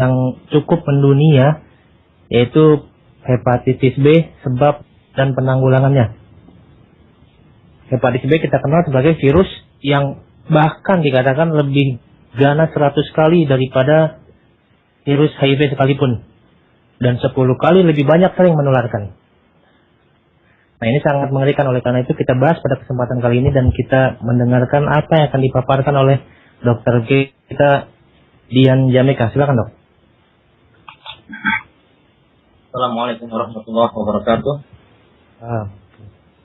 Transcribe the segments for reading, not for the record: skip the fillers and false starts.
yang cukup mendunia, yaitu hepatitis B, sebab dan penanggulangannya. Hepatitis B kita kenal sebagai virus yang bahkan dikatakan lebih ganas 100 kali daripada virus HIV sekalipun. Dan 10 kali lebih banyak sering menularkan. Nah, ini sangat mengerikan, oleh karena itu kita bahas pada kesempatan kali ini dan kita mendengarkan apa yang akan dipaparkan oleh Dr. G. Kita Dian Jamika. Silakan, Dok. Assalamualaikum warahmatullahi wabarakatuh.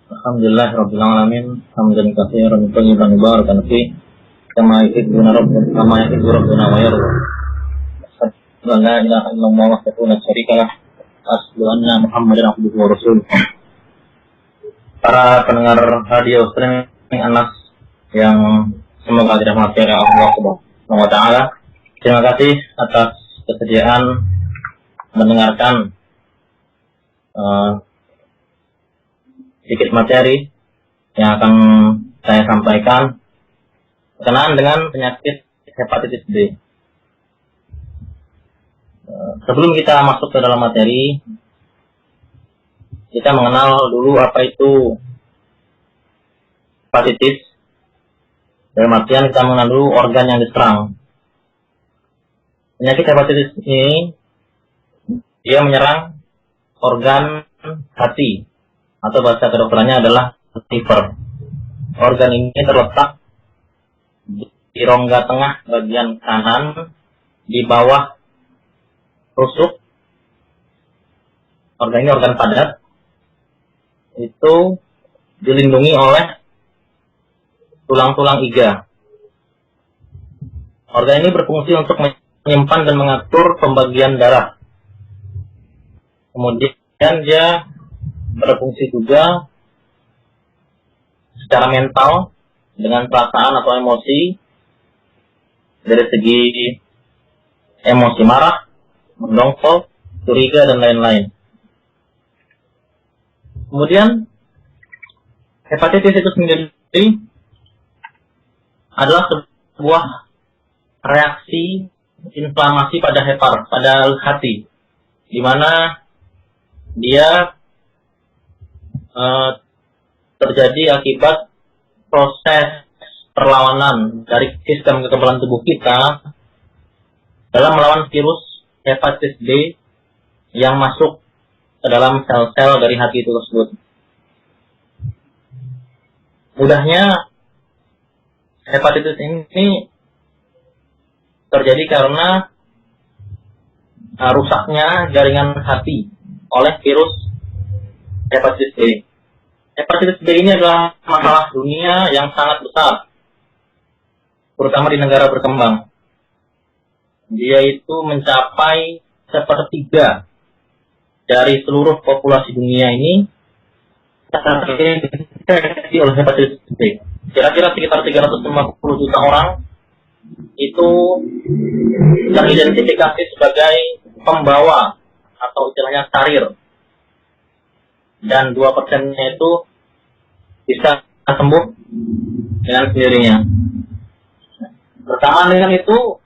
Alhamdulillah rabbil alamin, hamdan katsiran thayyiban mubarakan fi kama yuhibbuna rabbuna wa yarda. La ilaha illallah wahdahu la syarika lah, asyhadu anna Muhammadan abduhu wa rasuluh. Para pendengar radio streaming Anas yang semoga dirahmati oleh Allah Subhanahu wa taala, terima kasih atas kesediaan mendengarkan sedikit materi yang akan saya sampaikan berkenaan dengan penyakit hepatitis B. Sebelum kita masuk ke dalam materi, kita mengenal dulu apa itu hepatitis. Dalam artian kita mengenal dulu organ yang diserang. Penyakit hepatitis ini dia menyerang organ hati, atau bahasa kedokterannya adalah liver. Organ ini terletak di rongga tengah bagian kanan di bawah rusuk. Organ ini organ padat. Itu dilindungi oleh tulang-tulang iga. Organ ini berfungsi untuk menyimpan dan mengatur pembagian darah. Kemudian dia berfungsi juga secara mental dengan perasaan atau emosi, dari segi emosi marah, mendongkol, curiga, dan lain-lain. Kemudian hepatitis itu sendiri adalah sebuah reaksi inflamasi pada hati, di mana dia terjadi akibat proses perlawanan dari sistem kekebalan tubuh kita dalam melawan virus hepatitis B yang masuk ke dalam sel-sel dari hati itu tersebut. Mudahnya, hepatitis ini terjadi karena rusaknya jaringan hati oleh virus hepatitis B. Hepatitis B ini adalah masalah dunia yang sangat besar, terutama di negara berkembang. Dia itu mencapai 1/3 dari seluruh populasi dunia ini terinfeksi oleh hepatitis B. Kira-kira sekitar 350 juta orang itu teridentifikasi sebagai pembawa atau istilahnya karir. Dan 2%-nya itu bisa sembuh dengan sendirinya. Bersamaan dengan itu,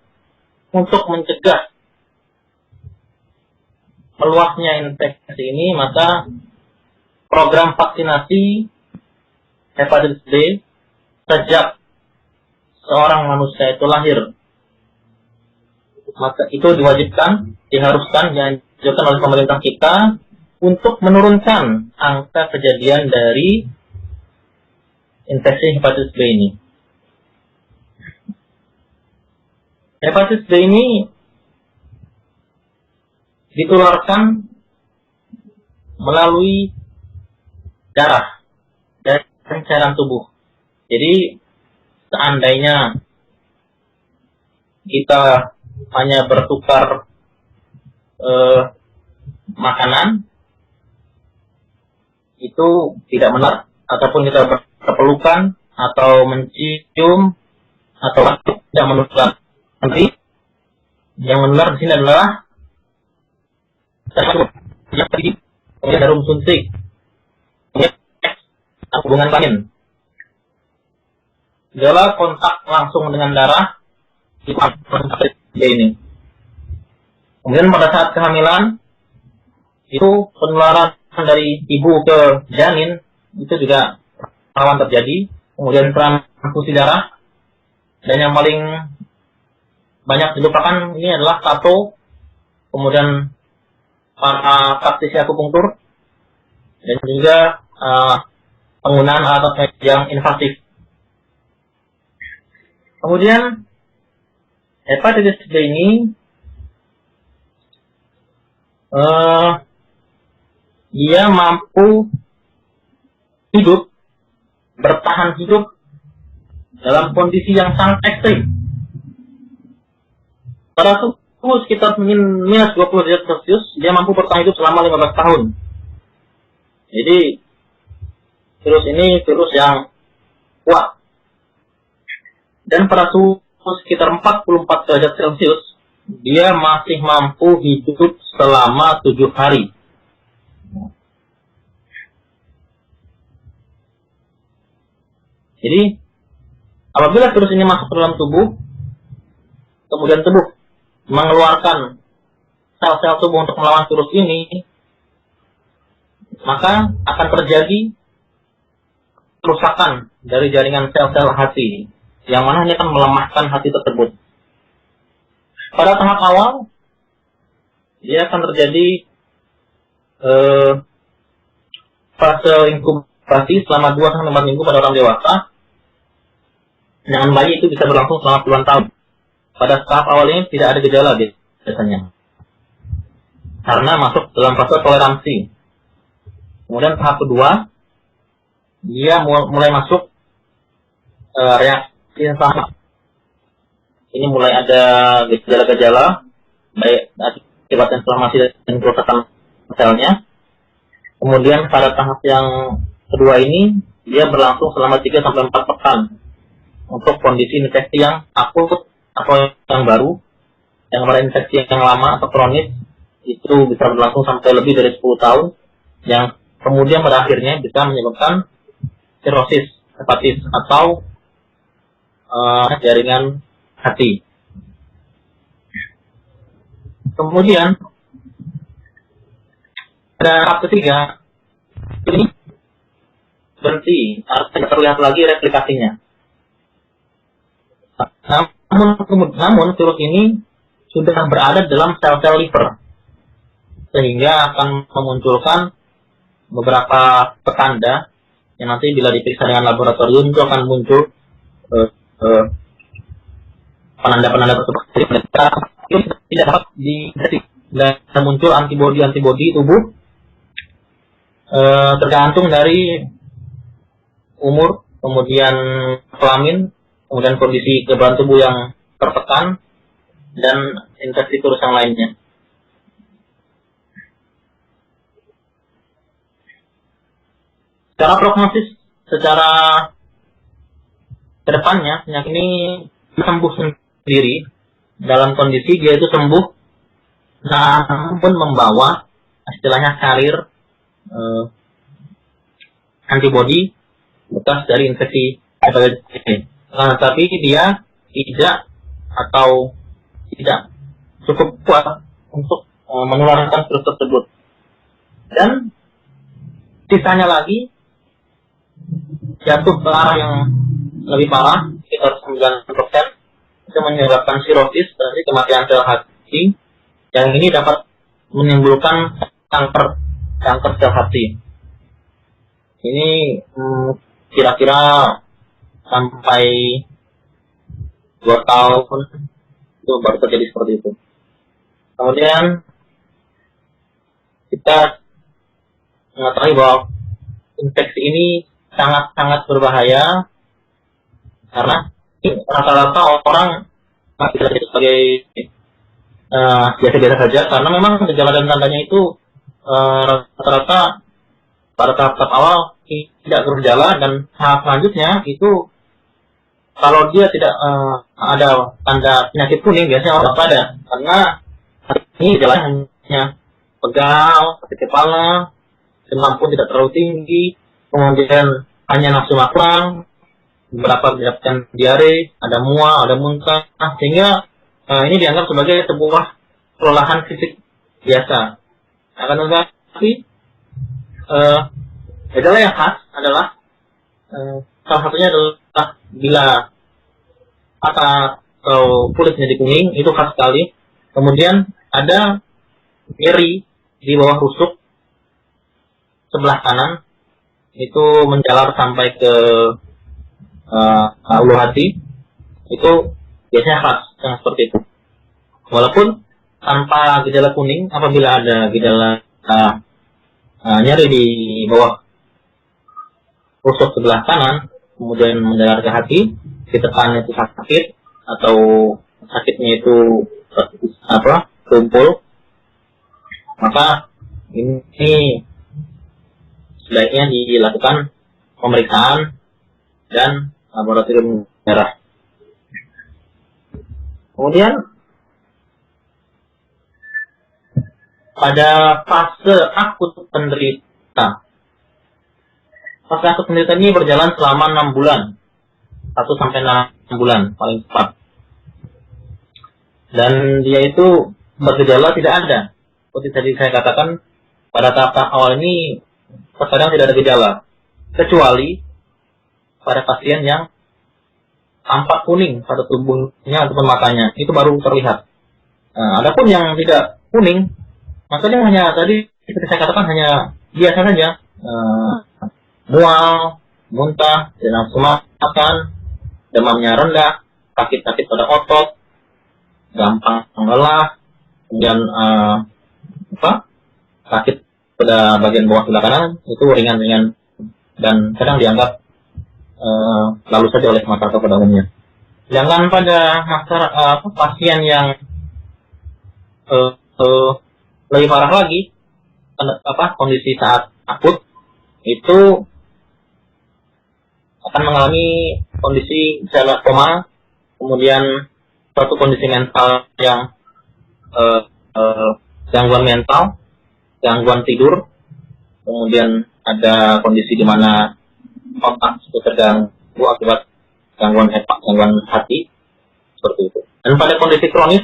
untuk mencegah meluasnya infeksi ini, maka program vaksinasi hepatitis B sejak seorang manusia itu lahir, maka itu diwajibkan, diharuskan, dianjurkan oleh pemerintah kita untuk menurunkan angka kejadian dari infeksi hepatitis B ini. Hepatitis B ini ditularkan melalui darah dan cairan tubuh. Jadi seandainya kita hanya bertukar makanan, itu tidak benar, ataupun kita berpelukan atau mencium atau tidak menular. Nanti yang menular di sini adalah jarum suntik, hubungan batin. Segala kontak langsung dengan darah itu ini. Kemudian pada saat kehamilan, itu penularan dari ibu ke janin itu juga rawan terjadi. Kemudian transfusi darah, dan yang paling banyak dilupakan ini adalah tato, kemudian para praktisi akupunktur, dan juga penggunaan alat yang invasif. Kemudian hepatitis B ini dia mampu bertahan hidup dalam kondisi yang sangat ekstrim. Pada suhu sekitar minus 20 derajat Celcius, dia mampu bertahan hidup selama 15 tahun. Jadi, virus ini virus yang kuat. Dan pada suhu sekitar 44 derajat Celcius, dia masih mampu hidup selama 7 hari. Jadi, apabila virus ini masuk ke dalam tubuh, kemudian tubuh mengeluarkan sel-sel tubuh untuk melawan virus ini, maka akan terjadi kerusakan dari jaringan sel-sel hati, yang mana ini akan melemahkan hati tersebut. Pada tahap awal, dia akan terjadi fase inkubasi selama 2-4 minggu pada orang dewasa. Dengan bayi itu bisa berlangsung selama puluhan tahun. Pada tahap awal ini tidak ada gejala biasanya, karena masuk dalam fase toleransi. Kemudian tahap kedua, dia mulai masuk reaksi inflamasi. Ini mulai ada gejala-gejala, baik akibat inflamasi dan kerusakan selnya. Kemudian pada tahap yang kedua ini, dia berlangsung selama 3-4 pekan. Untuk kondisi infeksi yang akut atau yang baru, yang pada infeksi yang lama atau kronis, itu bisa berlangsung sampai lebih dari 10 tahun, yang kemudian pada akhirnya bisa menyebabkan sirosis hepatis atau jaringan hati. Kemudian pada tahap ketiga, ini berhenti, artinya terlihat lagi replikasinya. Namun virus ini sudah berada dalam sel-sel liver, sehingga akan memunculkan beberapa petanda yang nanti bila diperiksa dengan laboratorium itu akan muncul penanda-penanda tersebut. Jadi mereka itu tidak dapat dideteksi dan muncul antibodi tubuh tergantung dari umur, kemudian kelamin, kemudian kondisi kekebalan tubuh yang tertekan, dan infeksi virus yang lainnya. Secara prognosis, secara kedepannya, penyakit ini sembuh sendiri dalam kondisi dia itu sembuh, namun membawa istilahnya karir antibodi bekas dari infeksi hepatitis B. Tapi dia tidak cukup kuat untuk menularkan virus tersebut. Dan sisanya lagi jatuh ke arah yang lebih parah, sekitar 9%, itu menyebabkan sirosis dari kematian sel hati, yang ini dapat menimbulkan kanker sel hati. Ini kira-kira sampai 2 tahun itu baru terjadi seperti itu. Kemudian kita mengetahui bahwa infeksi ini sangat-sangat berbahaya, karena rata-rata orang masih sebagai biasa-biasa saja, karena memang gejala dan tandanya itu rata-rata pada tahap awal tidak bergejala, dan tahap selanjutnya itu kalau dia tidak ada tanda penyakit kuning, biasanya orang pada, karena ini gejalanya hanya pegal, sakit kepala, demam pun tidak terlalu tinggi, kemudian hanya nafsu makan, beberapa mendapatkan diare, ada mual, ada muntah, sehingga ini dianggap sebagai sebuah kelelahan fisik biasa. Akan tetapi gejala yang khas adalah salah satunya adalah bila mata atau kulit menjadi kuning, itu khas sekali. Kemudian ada nyeri di bawah rusuk sebelah kanan, itu menjalar sampai ke ulu hati, itu biasanya khas yang seperti itu. Walaupun tanpa gejala kuning, apabila ada gejala nyeri di bawah rusuk sebelah kanan, kemudian menjalar ke hati, ditekan itu sakit, atau sakitnya itu tumpul, maka ini sebaiknya dilakukan pemeriksaan dan laboratorium darah. Kemudian pada fase akut penderita, fase akut penderita ini berjalan selama 6 bulan, 1-6 bulan paling cepat. Dan dia itu bergejala tidak ada. Seperti tadi saya katakan, pada tahap awal ini terkadang tidak ada gejala, kecuali pada pasien yang tampak kuning pada tubuhnya ataupun matanya, itu baru terlihat. Adapun yang tidak kuning, maka dia hanya tadi seperti saya katakan hanya biasa saja, mual, muntah, tidak nafsu makan, demamnya rendah, sakit-sakit pada otot, gampang lelah, kemudian sakit pada bagian bawah sebelah kanan itu ringan-ringan dan kadang dianggap lalu saja oleh masyarakat pada umumnya. Jangan pada pasien yang lebih parah lagi, kondisi saat akut itu akan mengalami kondisi misalnya koma, kemudian suatu kondisi mental yang gangguan mental, gangguan tidur, kemudian ada kondisi di mana otak itu terganggu akibat gangguan hati, seperti itu. Dan pada kondisi kronis,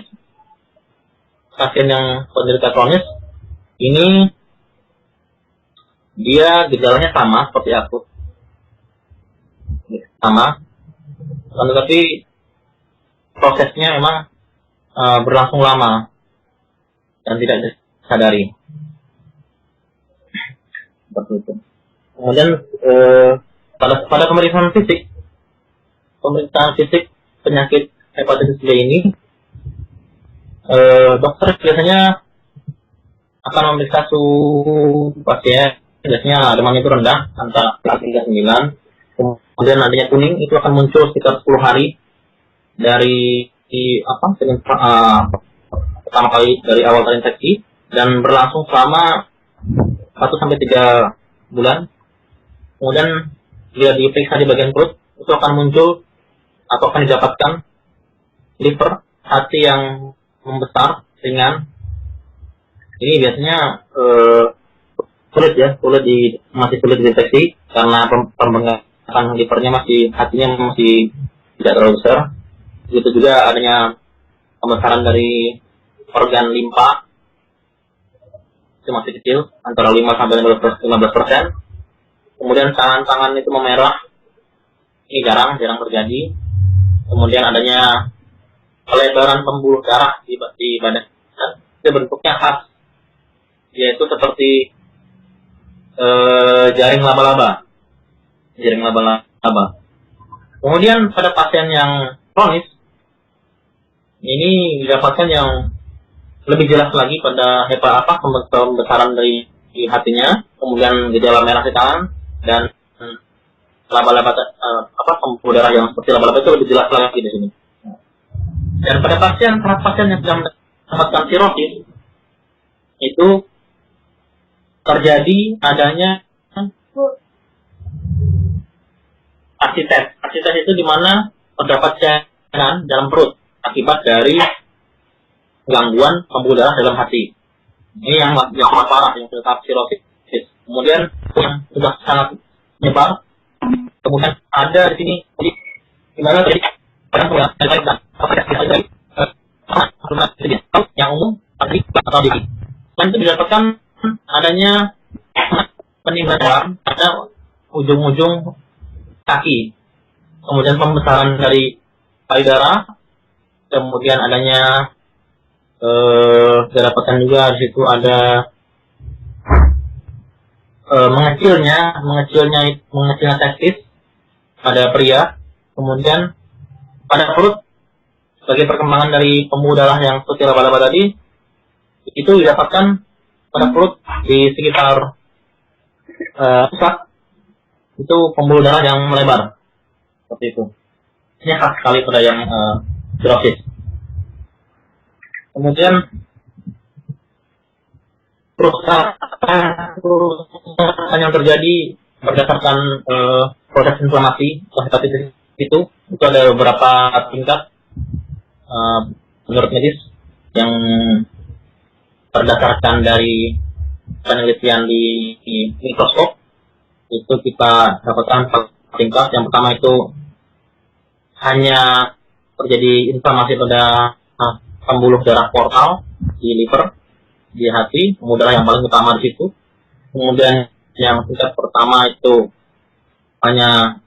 pasien yang penderita kronis ini dia gejalanya sama seperti akut, sama, tetapi prosesnya memang berlangsung lama dan tidak disadari. Seperti itu. Kemudian pada pemeriksaan fisik penyakit hepatitis B ini, dokter biasanya akan memeriksa suhu pasien. Biasanya demamnya itu rendah, antara 4 hingga 9. Kemudian adanya kuning, itu akan muncul sekitar 10 hari dari pertama kali dari awal terinfeksi, dan berlangsung selama 1-3 bulan. Kemudian bila diperiksa di bagian perut, itu akan muncul atau akan didapatkan liver, hati yang membesar, ringan. Ini biasanya masih sulit dideteksi karena pembengkakan livernya hatinya masih tidak terlalu besar. Begitu juga adanya pembesaran dari organ limpa, itu masih kecil, antara 5-15%. Kemudian tangan itu memerah, ini jarang terjadi. Kemudian adanya pelebaran pembuluh darah di badan, itu bentuknya khas, yaitu seperti jaring laba-laba. Kemudian pada pasien yang kronis, ini didapatkan yang lebih jelas lagi pada pembesaran dari hatinya, kemudian gejala merah di tangan, dan laba-laba pembuluh darah yang seperti laba-laba itu lebih jelas lagi di sini. Dan pada pasien yang sudah mendapatkan sirosis, itu terjadi adanya asites. Asites itu di mana terdapat cairan dalam perut akibat dari gangguan pembuluh darah dalam hati. Ini yang amat parah, yang sudah tahap sirosis. Kemudian yang sudah sangat menyebar, kemudian ada di sini di mana tadi yang umum atau di selain itu didapatkan adanya penimbangan pada ujung-ujung kaki, kemudian pembesaran dari payudara, kemudian adanya didapatkan juga di situ ada mengecilnya testis pada pria, kemudian pada perut sebagai perkembangan dari pembuluh darah yang seperti laba-laba tadi itu didapatkan pada perut di sekitar pusat itu pembuluh darah yang melebar seperti itu. Ini khas sekali pada yang sirosis. Kemudian kerusakan yang terjadi berdasarkan proses inflamasi hepatitis itu ada beberapa tingkat menurut medis yang berdasarkan dari penelitian di mikroskop itu kita dapatkan tingkat. Yang pertama itu hanya terjadi inflamasi pada pembuluh darah portal di liver, di hati, pembuluh darah yang paling utama di situ. Kemudian yang tingkat pertama itu hanya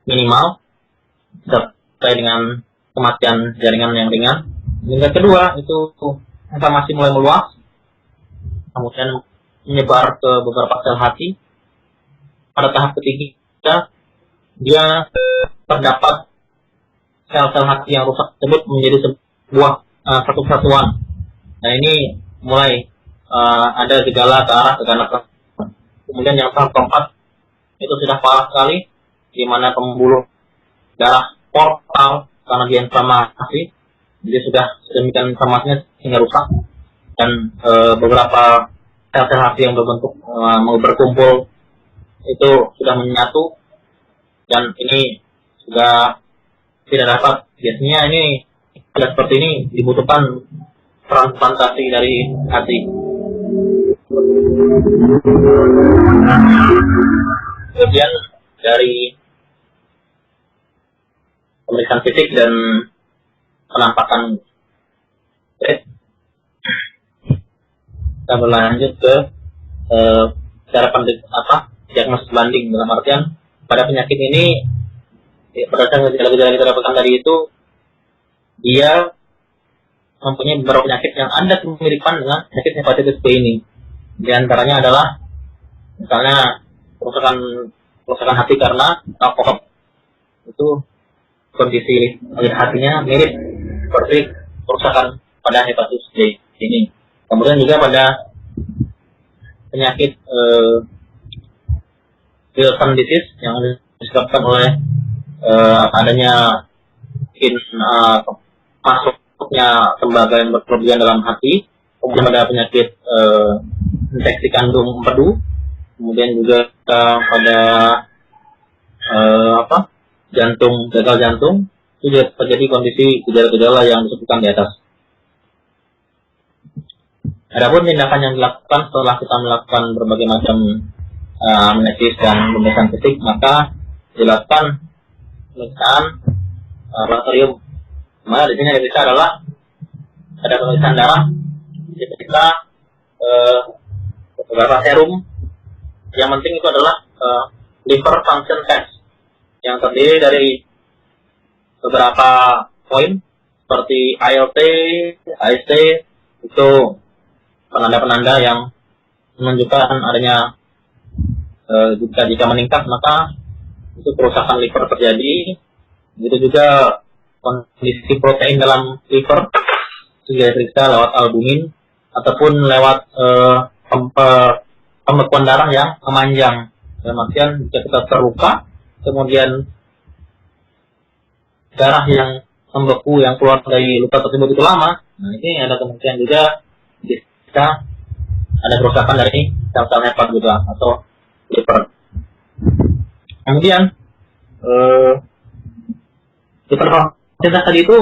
minimal sampai dengan kematian jaringan yang ringan. Tingkat kedua itu inflamasi mulai meluas, kemudian menyebar ke beberapa sel hati. Pada tahap ketiga, dia terdapat sel-sel hati yang rusak tersebut menjadi sebuah satu kesatuan. Nah ini mulai ada gejala ke arah keganasan. Kemudian yang tahap keempat itu sudah parah sekali, di mana pembuluh darah portal karena dia inflamasi, jadi sudah sedemikian inflamasinya sehingga rusak, dan beberapa sel-sel hati yang berbentuk mau berkumpul itu sudah menyatu, dan ini sudah tidak dapat. Biasanya ini sudah seperti ini dibutuhkan transplantasi dari hati. Kemudian dari pemeriksaan fisik dan penampakan, kita berlanjut ke cara diagnosis banding, dalam artian pada penyakit ini berdasarkan gejala-gejala yang kita dapatkan tadi itu dia mempunyai beberapa penyakit yang ada kemiripan dengan penyakit hepatitis B ini. Di antaranya adalah misalnya kerusakan hati karena alkohol, itu kondisi hatinya mirip seperti kerusakan pada hepatitis B ini. Kemudian juga pada penyakit Wilson disease yang disebabkan oleh adanya masuknya tembaga yang berlebihan dalam hati. Kemudian ada penyakit infeksi kandung empedu. Kemudian juga pada gagal jantung, itu juga terjadi kondisi gejala-gejala yang disebutkan di atas. Adapun tindakan yang dilakukan setelah kita melakukan berbagai macam analisis dan pemeriksaan fisik, maka dilakukan pemeriksaan laboratorium. Mana di sini yang diperiksa adalah ada pemeriksaan darah, diperiksa beberapa serum. Yang penting itu adalah liver function test yang terdiri dari beberapa poin seperti ALT, AST, itu penanda-penanda yang menunjukkan adanya jika meningkat maka itu kerusakan liver terjadi. Begitu juga kondisi protein dalam liver juga diperiksa lewat albumin ataupun lewat pembekuan darah yang memanjang. Dalam artian jika kita terluka, kemudian darah yang membeku yang keluar dari luka tersebut itu lama, nah ini ada kemungkinan juga bisa ada kerusakan dari sel-sel hepat juga atau liver. Kemudian liver function tadi itu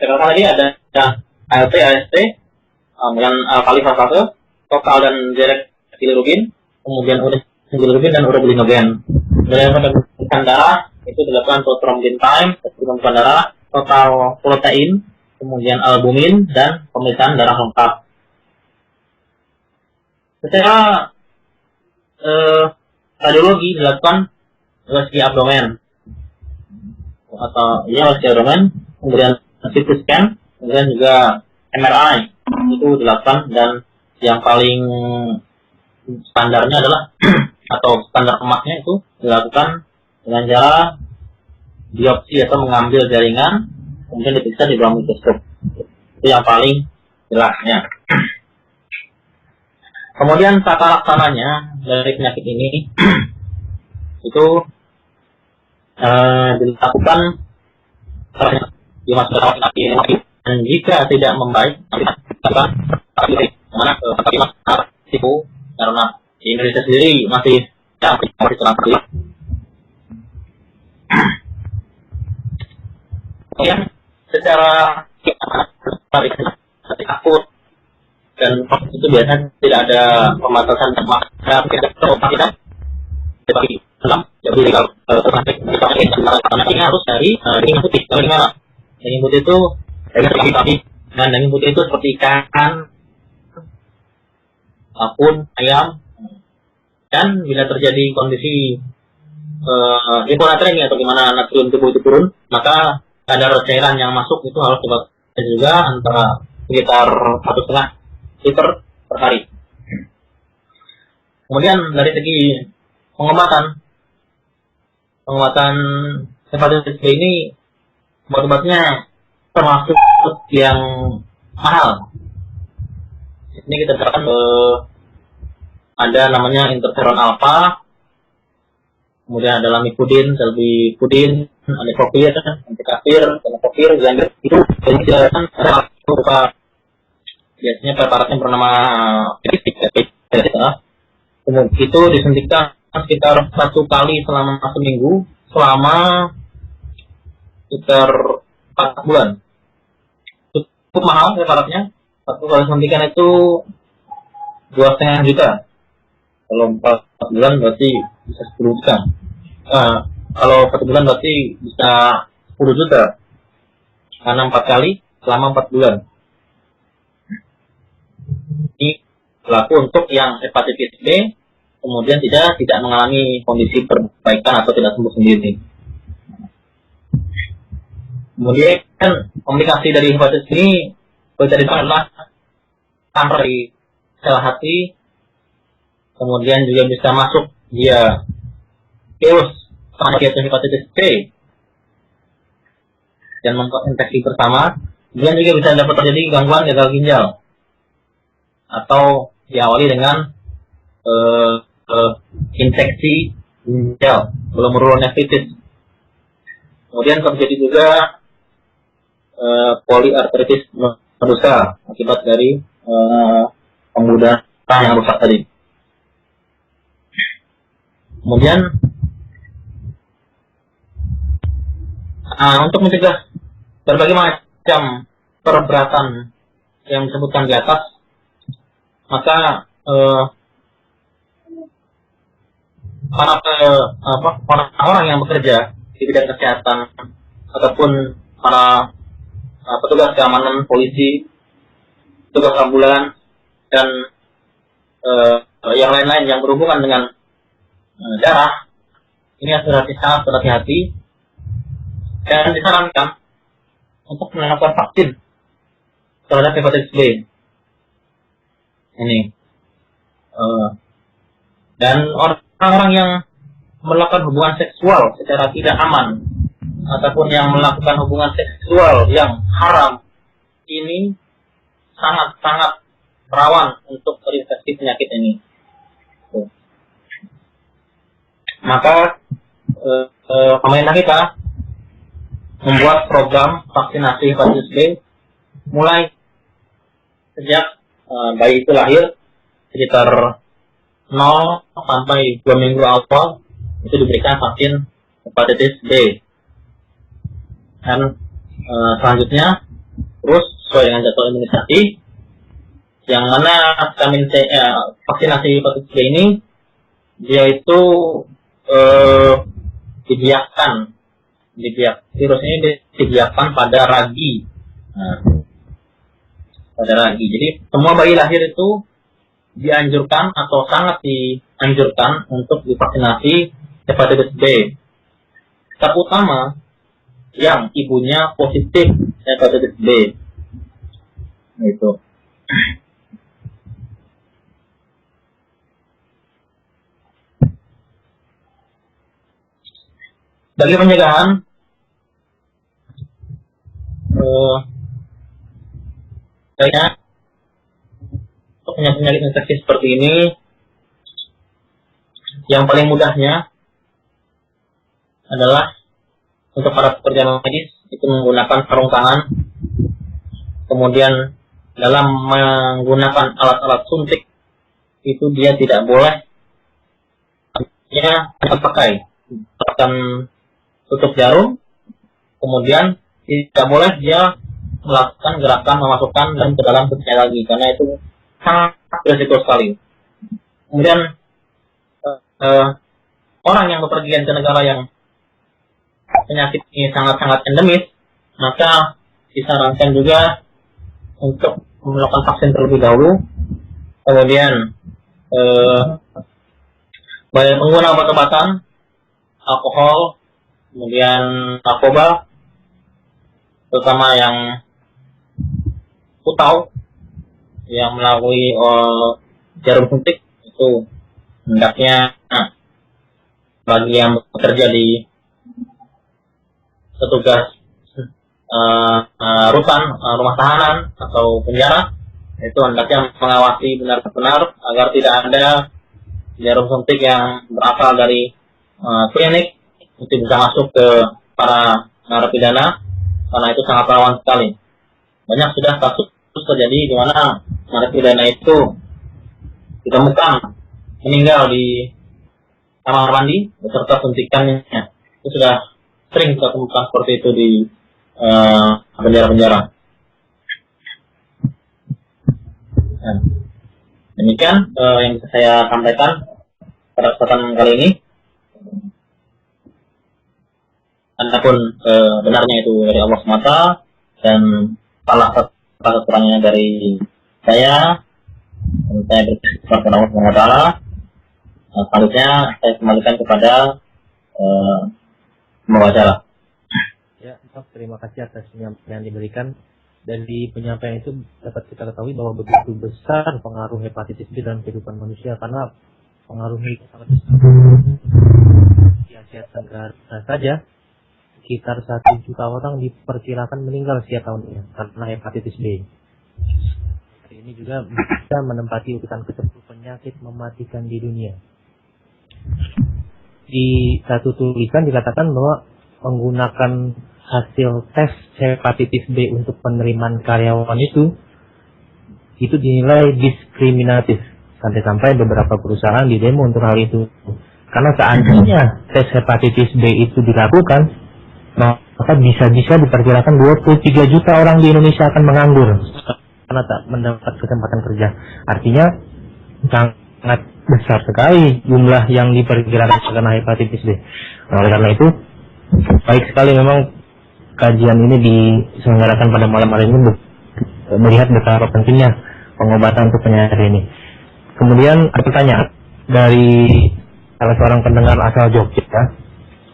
tadi ada ALT, AST, kemudian alkali fase, total dan direct bilirubin, kemudian urin bilirubin dan urobilinogen. Dari pemeriksaan darah itu dilakukan trombin time, pemeriksaan darah, total protein, kemudian albumin dan pemeriksaan darah lengkap. Secara radiologi dilakukan USG abdomen atau USG abdomen, kemudian CT scan, kemudian juga MRI itu dilakukan, dan yang paling standarnya adalah atau standar emasnya itu dilakukan dengan cara biopsi atau mengambil jaringan kemudian diperiksa di bawah mikroskop. Itu yang paling jelasnya. Kemudian tata laksananya dari penyakit ini itu dilakukan di masa rawat inap, dan jika tidak membaik karena di Indonesia sendiri masih terlalu. Kemudian secara akut dan itu biasanya tidak ada pembatasan terhadap kita bagi dalam jadi kalau harus dari daging putih. Bagaimana daging putih itu daging sapi, dan daging putih itu seperti ikan, apun, ayam. Dan bila terjadi kondisi hiponatremia atau gimana natrium tubuh itu turun, maka kadar cairan yang masuk itu harus dibatasi juga antara sekitar 1,5 liter per hari. Kemudian dari segi pengobatan hepatitis B ini obat-obatnya termasuk yang mahal. Ini kita terapkan ada namanya interferon alfa, kemudian ada lamivudin, selbivudin, anifovir, antikafir, tenofovir, zandir. Itu dijadikan berupa biasanya preparatnya bernama kemudian itu disuntikkan sekitar 1 kali selama seminggu selama sekitar 4 bulan. Cukup mahal preparatnya. 1 kali suntikan itu 2,5 juta. Kalau 4 bulan berarti bisa 10 juta. Kalau 1 bulan berarti bisa 10 juta. Karena 4 kali selama 4 bulan. Ini berlaku untuk yang hepatitis B, kemudian tidak mengalami kondisi perbaikan atau tidak sembuh sendiri. Kemudian komplikasi dari hepatitis ini adalah kanker di sel hati, kemudian juga bisa masuk via virus yaitu hepatitis B dan membuat infeksi bersama. Kemudian juga bisa dapat terjadi gangguan gagal ginjal atau diawali dengan infeksi ginjal, glomerulonefritis. Kemudian terjadi juga poliarteritis nodosa akibat dari pembuluh darah yang rusak tadi. Kemudian untuk mencegah berbagai macam perberatan yang disebutkan di atas, maka orang-orang yang bekerja di bidang kesehatan ataupun para petugas keamanan, polisi, petugas ambulan, dan yang lain-lain yang berhubungan dengan darah, ini harus sangat berhati-hati dan disarankan untuk melakukan vaksin terhadap hepatitis B. Ini dan orang-orang yang melakukan hubungan seksual secara tidak aman ataupun yang melakukan hubungan seksual yang haram ini sangat-sangat rawan untuk terinfeksi penyakit ini. Maka pemerintah kita membuat program vaksinasi hepatitis B mulai sejak bayi itu lahir sekitar 0 sampai 2 minggu awal itu diberikan vaksin hepatitis B. Dan selanjutnya terus sesuai dengan jadwal imunisasi, yang mana vitamin C, vaksinasi hepatitis B ini dia itu virus ini dibiakkan pada ragi. Pada ragi. Jadi semua bayi lahir itu dianjurkan atau sangat dianjurkan untuk divaksinasi hepatitis B, terutama yang ibunya positif hepatitis B. Itu. Bagi pencegahan, kayaknya untuk penyakit infeksi seperti ini, yang paling mudahnya adalah untuk para pekerja medis itu menggunakan sarung tangan, kemudian dalam menggunakan alat-alat suntik itu dia tidak boleh pakai tutup jarum, kemudian tidak boleh dia melakukan gerakan memasukkan dan ke dalam tubuhnya lagi, karena itu sangat berisiko sekali. Kemudian orang yang bepergian ke negara yang penyakit ini sangat-sangat endemis, maka disarankan juga untuk melakukan vaksin terlebih dahulu. Kemudian bagi pengguna obat-obatan, alkohol, kemudian narkoba, terutama yang putau yang melalui jarum suntik, itu hendaknya bagi yang bekerja di petugas rutan, rumah tahanan atau penjara, itu hendaknya mengawasi benar-benar agar tidak ada jarum suntik yang berasal dari klinik itu bisa masuk ke para narapidana, karena itu sangat rawan sekali. Banyak sudah kasus terjadi di mana narapidana itu ditemukan meninggal di kamar mandi beserta suntikannya. Itu sudah sering kita temukan seperti itu di penjara-penjara. Nah, demikian yang bisa saya sampaikan pada kesempatan kali ini. Adapun benarnya itu dari Allah semata, dan salah satu kurangnya dari saya berterima kepada Allah SWT. Selanjutnya saya kembalikan kepada pembawa. Ya, terima kasih atas penyampaian yang diberikan. Dan di penyampaian itu dapat kita ketahui bahwa begitu besar pengaruh hepatitis B dalam kehidupan manusia, karena pengaruhnya itu sangat besar. Di Asia Tenggara saja sekitar 1 juta orang diperkirakan meninggal setiap tahunnya karena hepatitis B. Ini juga bisa menempati urutan ke-10 penyakit mematikan di dunia. Di satu tulisan dikatakan bahwa menggunakan hasil tes hepatitis B untuk penerimaan karyawan itu dinilai diskriminatif, sampai-sampai beberapa perusahaan didemo untuk hal itu. Karena seandainya tes hepatitis B itu dilakukan, maka bisa-bisa diperkirakan 23 juta orang di Indonesia akan menganggur karena tak mendapat kesempatan kerja. Artinya sangat besar sekali jumlah yang diperkirakan terkena hepatitis B. Oleh karena itu, baik sekali memang kajian ini diselenggarakan pada malam hari ini untuk melihat betapa pentingnya pengobatan untuk penyakit ini. Kemudian ada pertanyaan dari salah seorang pendengar asal Jogja.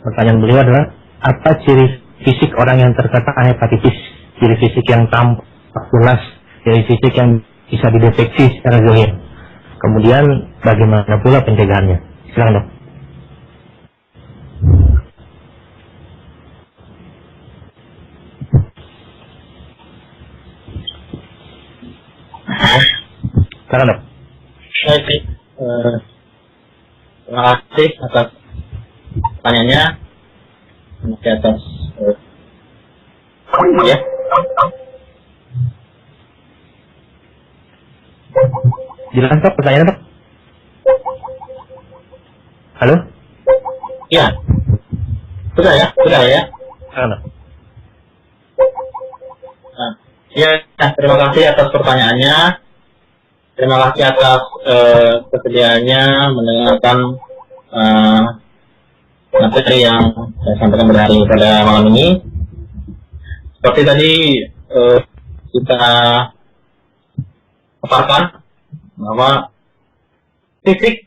Pertanyaan beliau adalah, apa ciri fisik orang yang terkena hepatitis? Ciri fisik yang tampak jelas, ciri fisik yang bisa dideteksi secara zahir. Kemudian bagaimana pula pencegahannya? Silakan, Dok. Silakan, Dok. Baik, terima kasih atas pertanyaannya. Masih atas ya. Silakan, Dok, pertanyaan, Dok. Halo? Ya. Sudah ya. Silakan, Dok. Ya, terima kasih atas pertanyaannya. Terima kasih atas kesediaannya mendengarkan materi yang saya sampaikan pada malam ini. Seperti tadi kita paparkan bahwa fisik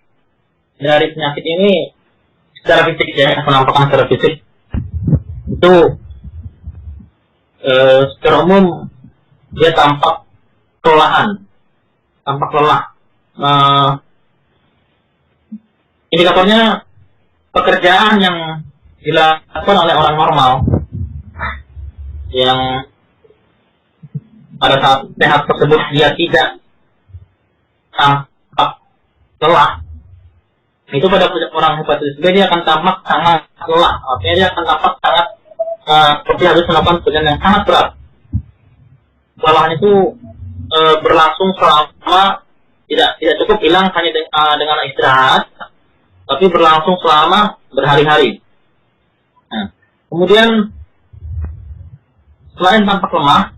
dari penyakit ini secara fisik ya, penampakan secara fisik itu secara umum dia tampak kelelahan, tampak lelah. Indikatornya pekerjaan yang dilakukan oleh orang normal yang pada saat sehat tersebut dia tidak tampak lelah, itu pada orang hepatitis B dia akan tampak sangat lelah, artinya dia akan tampak sangat seperti harus melakukan pekerjaan yang sangat berat. Kelelahan itu berlangsung selama tidak cukup hilang hanya dengan istirahat, tapi berlangsung selama berhari-hari. Nah, kemudian selain tampak lemah,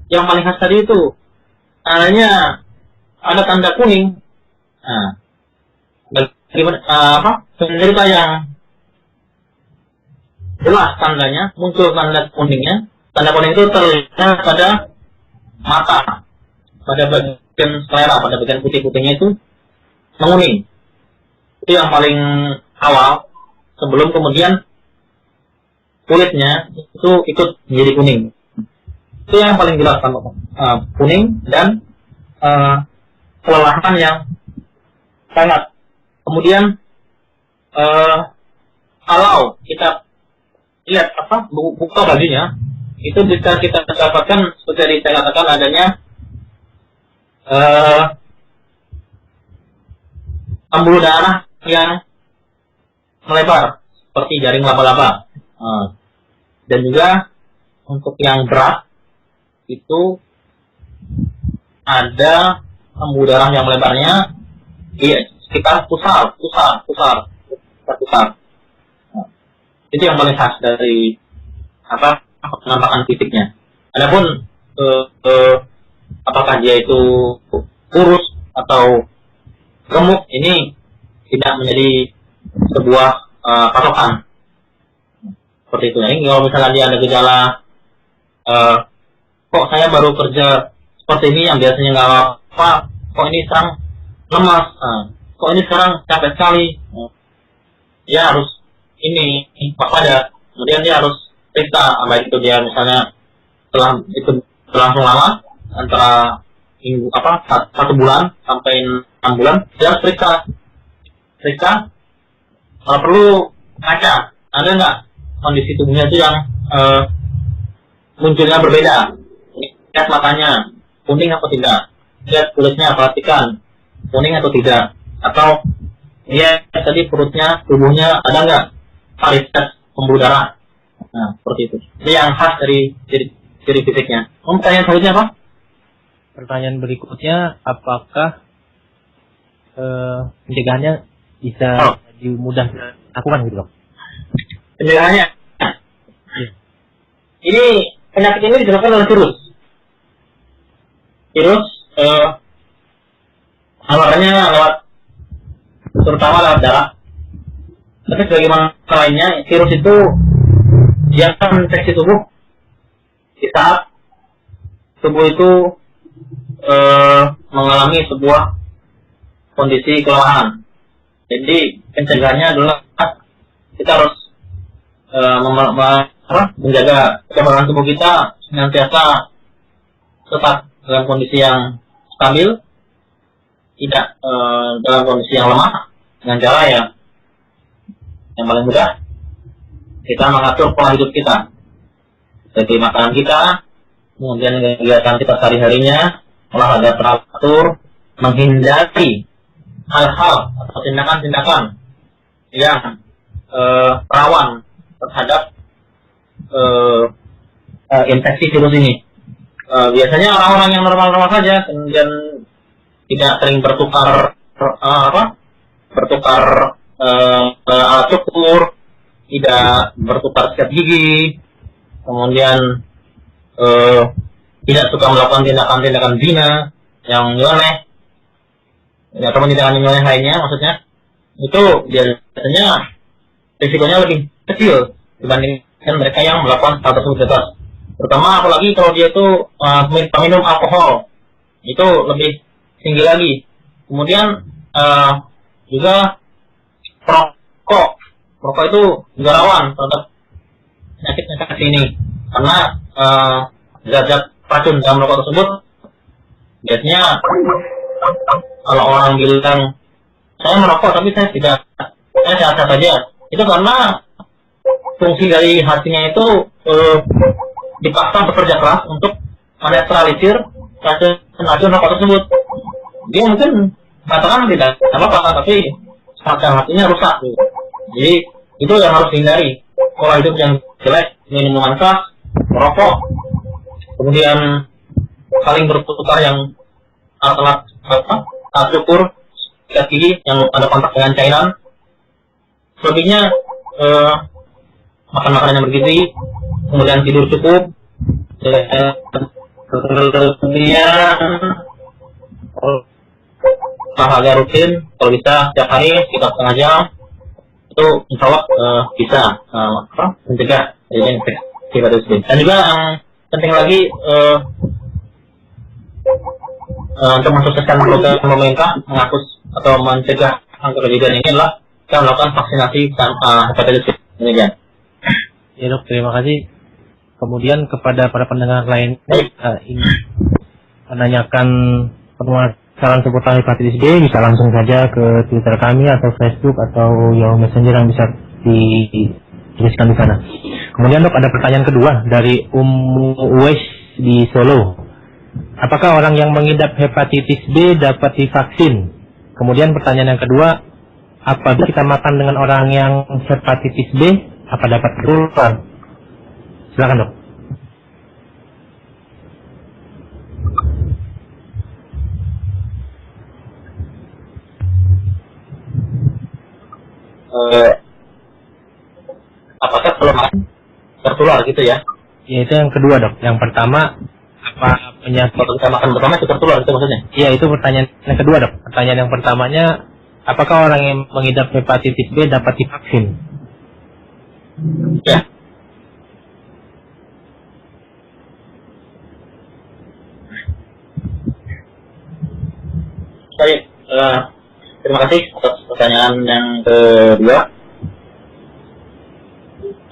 yang paling khas tadi itu tandanya ada tanda kuning. Nah, bagaimana penderita yang jelas tandanya muncul tanda kuningnya. Tanda kuning itu terlihat pada mata, pada bagian selera, pada bagian putih-putihnya itu menguning. Itu yang paling awal, sebelum kemudian kulitnya itu ikut menjadi kuning. Itu yang paling jelas, kuning dan kelelahan yang sangat. Kemudian kalau kita lihat buka bajunya, itu bisa kita dapatkan seperti saya katakan adanya pembuluh darah yang melebar seperti jaring laba-laba. Dan juga untuk yang berat itu ada pembuluh darah yang melebarnya di sekitar pusar. Itu yang paling khas dari penampakan fisiknya. Adapun apakah dia itu kurus atau gemuk, ini tidak menjadi sebuah patokan. Seperti itu. Jadi kalau misalnya dia ada gejala, kok saya baru kerja seperti ini yang biasanya nggak apa-apa, kok ini sekarang lemas, kok ini sekarang capek sekali, dia harus ini waspada. Kemudian dia harus periksa, baik itu dia misalnya setelah itu berlangsung lama antara minggu 1 bulan sampai 6 bulan, dia harus periksa kalau perlu ngaca, ada nggak kondisi tubuhnya itu yang munculnya berbeda. Lihat matanya kuning atau tidak, lihat kulitnya perhatikan kuning atau tidak, atau dia tadi perutnya, tubuhnya ada nggak varises pembuluh darah. Nah, seperti itu. Itu yang khas dari ciri fisiknya. Pertanyaan selanjutnya apa? Pertanyaan berikutnya, apakah pencegahannya bisa mudah dilakukan gitu, Dok? Pencegahannya, ini penyakit ini disebabkan oleh virus. Awalnya lewat, terutama lewat darah. Tapi sebagaimana lainnya, virus itu dia akan infeksi tubuh di saat tubuh itu mengalami sebuah kondisi kelelahan. Jadi pencegahannya adalah kita harus menjaga kekebalan tubuh kita senantiasa tetap dalam kondisi yang stabil, tidak dalam kondisi yang lemah, dengan cara yang paling mudah kita mengatur pola hidup kita, dari makanan kita, kemudian kegiatan kita sehari-harinya, olahraga teratur, menghindari hal-hal atau tindakan-tindakan yang rawan terhadap infeksi virus ini. Biasanya orang-orang yang normal-normal saja, kemudian tidak sering bertukar alat cukur, tidak bertukar sikat gigi, kemudian tidak suka melakukan tindakan-tindakan zina yang nyeleneh, atau tindakan nyeleneh lainnya, maksudnya itu biasanya risikonya lebih kecil dibandingkan mereka yang melakukan hal tersebut bebas. Terutama apalagi kalau dia itu minum alkohol, itu lebih tinggi lagi. Kemudian juga perokok. Perokok itu juga rawan terhadap penyakit ini karena zat-zat racun dalam rokok tersebut biasanya kalau orang bilang saya merokok tapi saya sehat-sehat saja, itu karena fungsi dari hatinya itu dipaksa bekerja keras untuk menetralisir racun rokok tersebut. Dia mungkin katakan tidak apa-apa, tapi hatinya rusak. Jadi itu yang harus dihindari. Pola hidup yang jelek, minuman keras, merokok, kemudian saling bertukar yang alat cukur, sikat gigi yang ada kontak dengan cairan. Selebihnya makan makanan yang bergizi, kemudian tidur cukup, kemudian olahraga rutin, kalau bisa setiap hari sekitar setengah jam, itu insya Allah bisa mencegah hepatitis B. Dan juga yang penting lagi untuk mensukseskan program pemerintah menghapus atau mencegah angka kejadian ini adalah kita melakukan vaksinasi hepatitis B. Demikian. Ya dok, terima kasih. Kemudian kepada para pendengar lain ini menanyakan permasalahan seputar hepatitis B, bisa langsung saja ke Twitter kami atau Facebook atau Yahoo Messenger yang bisa dituliskan di sana. Kemudian dok, ada pertanyaan kedua dari Uwais di Solo. Apakah orang yang mengidap hepatitis B dapat divaksin? Kemudian pertanyaan yang kedua, apabila kita makan dengan orang yang hepatitis B, apa dapat tertular? Silakan dok. Apakah kalau makan tertular gitu ya? Ya itu yang kedua dok. Yang pertama, apa penyakit? Kalau kita makan bersama itu tertular itu maksudnya? Iya itu pertanyaan yang kedua dok. Pertanyaan yang pertamanya, apakah orang yang mengidap hepatitis B dapat divaksin? Ya. Baik, terima kasih atas pertanyaan yang kedua.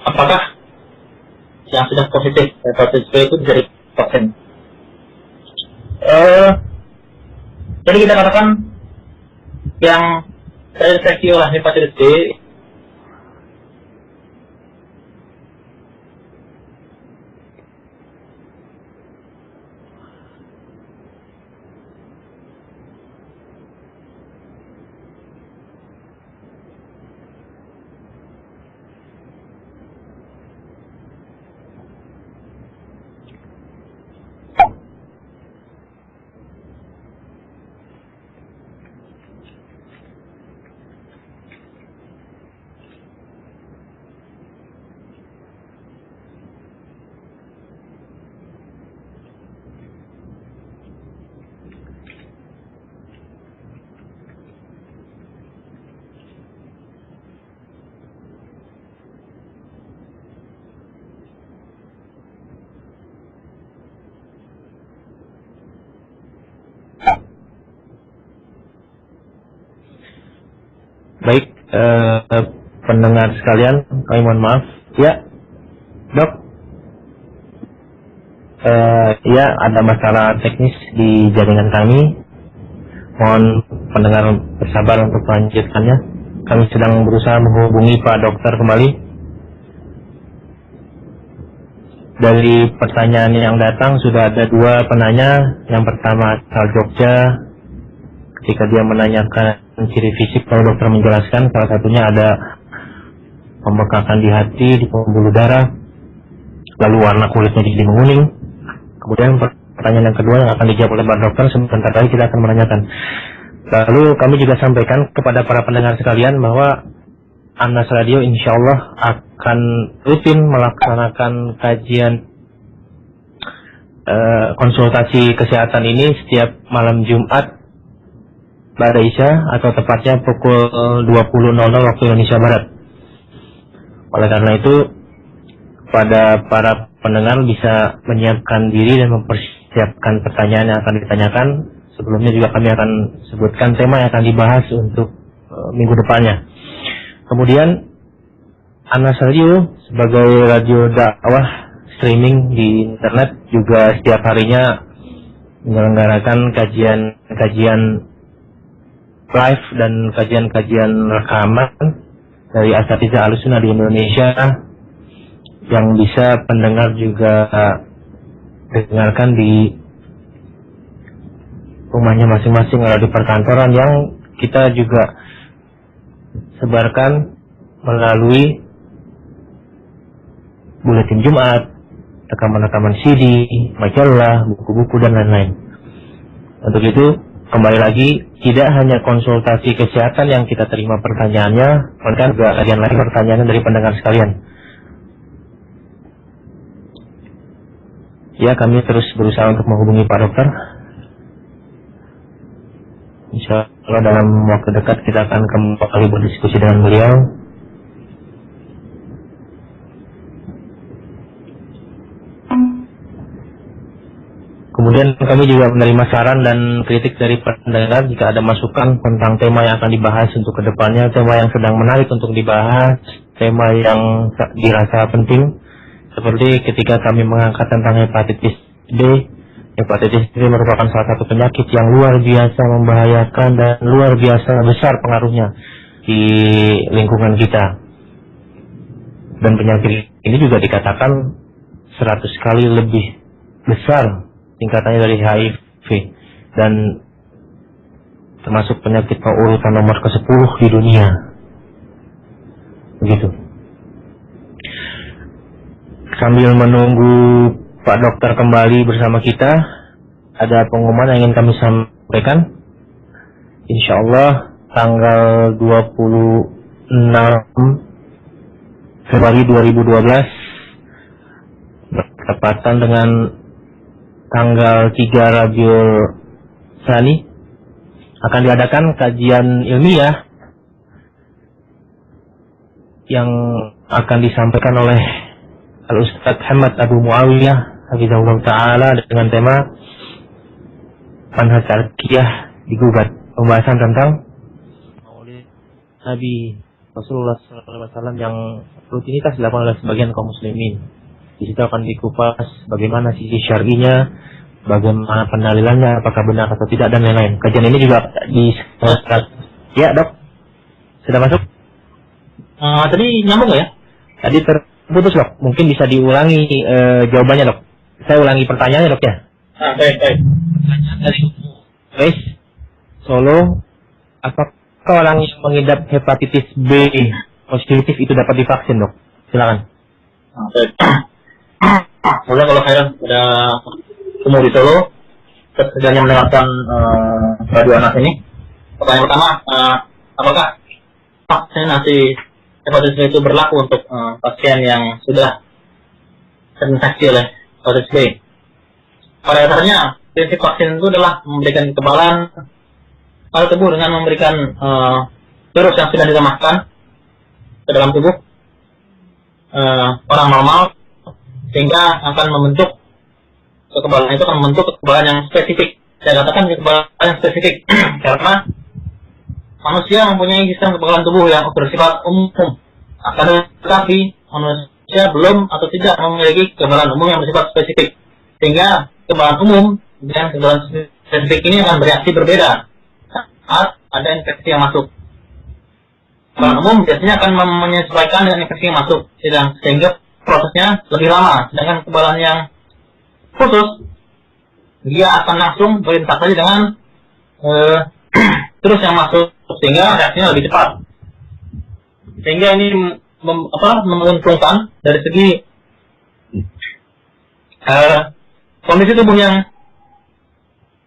Apakah yang sudah positif hepatitis B itu bisa divaksin? Jadi kita katakan yang terinfeksi oleh hepatitis B Baik, pendengar sekalian, kami mohon maaf. Ya, dok. Ya, ada masalah teknis di jaringan kami. Mohon pendengar bersabar untuk melanjutkannya. Kami sedang berusaha menghubungi Pak Dokter kembali. Dari pertanyaan yang datang sudah ada dua penanya. Yang pertama asal Jogja. Ketika dia menanyakan ciri fisik, kalau dokter menjelaskan salah satunya ada pembekakan di hati, di pembuluh darah, lalu warna kulitnya jadi menguning. Kemudian pertanyaan yang kedua yang akan dijawab oleh Pak Dokter sebentar lagi kita akan menanyakan. Lalu kami juga sampaikan kepada para pendengar sekalian bahwa Anas Radio insya Allah akan rutin melaksanakan kajian konsultasi kesehatan ini setiap malam Jumat pada Isya atau tepatnya pukul 20.00 waktu Indonesia Barat. Oleh karena itu, pada para pendengar bisa menyiapkan diri dan mempersiapkan pertanyaan yang akan ditanyakan sebelumnya juga kami akan sebutkan tema yang akan dibahas untuk minggu depannya. Kemudian Anas Radio sebagai radio dakwah streaming di internet juga setiap harinya menyelenggarakan kajian live dan kajian rekaman dari Asatidz Ahlussunnah di Indonesia yang bisa pendengar juga dengarkan di rumahnya masing-masing atau di perkantoran, yang kita juga sebarkan melalui buletin Jumat, rekaman-rekaman CD, majalah, buku-buku dan lain-lain. Untuk itu kembali lagi, tidak hanya konsultasi kesehatan yang kita terima pertanyaannya, melainkan juga kajian lagi pertanyaannya dari pendengar sekalian. Ya, kami terus berusaha untuk menghubungi Pak Dokter. Insya Allah dalam waktu dekat kita akan kembali berdiskusi dengan beliau. Kemudian kami juga menerima saran dan kritik dari pendengar jika ada masukan tentang tema yang akan dibahas untuk kedepannya, tema yang sedang menarik untuk dibahas, tema yang dirasa penting. Seperti ketika kami mengangkat tentang hepatitis B. Hepatitis B merupakan salah satu penyakit yang luar biasa membahayakan dan luar biasa besar pengaruhnya di lingkungan kita. Dan penyakit ini juga dikatakan 100 kali lebih besar tingkatannya dari HIV, dan termasuk penyakit urutan nomor ke-10 di dunia. Begitu. Sambil menunggu Pak Dokter kembali bersama kita, ada pengumuman yang ingin kami sampaikan. Insya Allah tanggal 26 Februari 2012 bertepatan dengan tanggal 3 Rabiul Tsani akan diadakan kajian ilmiah yang akan disampaikan oleh Al-Ustadz Hamad Abu Muawiyah hafizahullah ta'ala dengan tema Manhaj Tarkiyah digugat, pembahasan tentang Maulid Nabi Rasulullah SAW yang rutinitas dilakukan oleh sebagian kaum muslimin. Di situ akan dikupas bagaimana sisi syar'inya, bagaimana pendalilannya, apakah benar atau tidak, dan lain-lain. Kajian ini juga di ya Dok, sudah masuk? Tadi nyambung nggak ya? Tadi terputus Dok, mungkin bisa diulangi jawabannya Dok. Saya ulangi pertanyaannya Dok ya. Baik. Pertanyaan dari Guys Solo, apakah orang yang mengidap hepatitis B positif itu dapat divaksin Dok? Silakan. Baik. Mulai kalau kalian sudah ketemu di Solo, sedang mendengarkan radio Anas ini. Pertanyaan pertama, apakah vaksinasi hepatitis B itu berlaku untuk pasien yang sudah terinfeksi oleh hepatitis B? Pada dasarnya, prinsip vaksin itu adalah memberikan kekebalan pada tubuh dengan memberikan virus yang sudah dilemahkan ke dalam tubuh orang normal, sehingga akan membentuk kekebalan itu akan membentuk kekebalan yang spesifik. Saya katakan kekebalan yang spesifik karena manusia mempunyai sistem kekebalan tubuh yang bersifat umum. Akan tetapi manusia belum atau tidak memiliki kekebalan umum yang bersifat spesifik, sehingga kekebalan umum dan kekebalan spesifik ini akan bereaksi berbeda saat ada infeksi yang masuk. Kekebalan umum biasanya akan menyesuaikan dengan infeksi yang masuk, sehingga prosesnya lebih lama. Sedangkan kekebalan yang khusus, dia akan langsung berinteraksi dengan virus yang masuk, sehingga reaksinya lebih cepat. Sehingga ini menguntungkan dari segi kondisi tubuh yang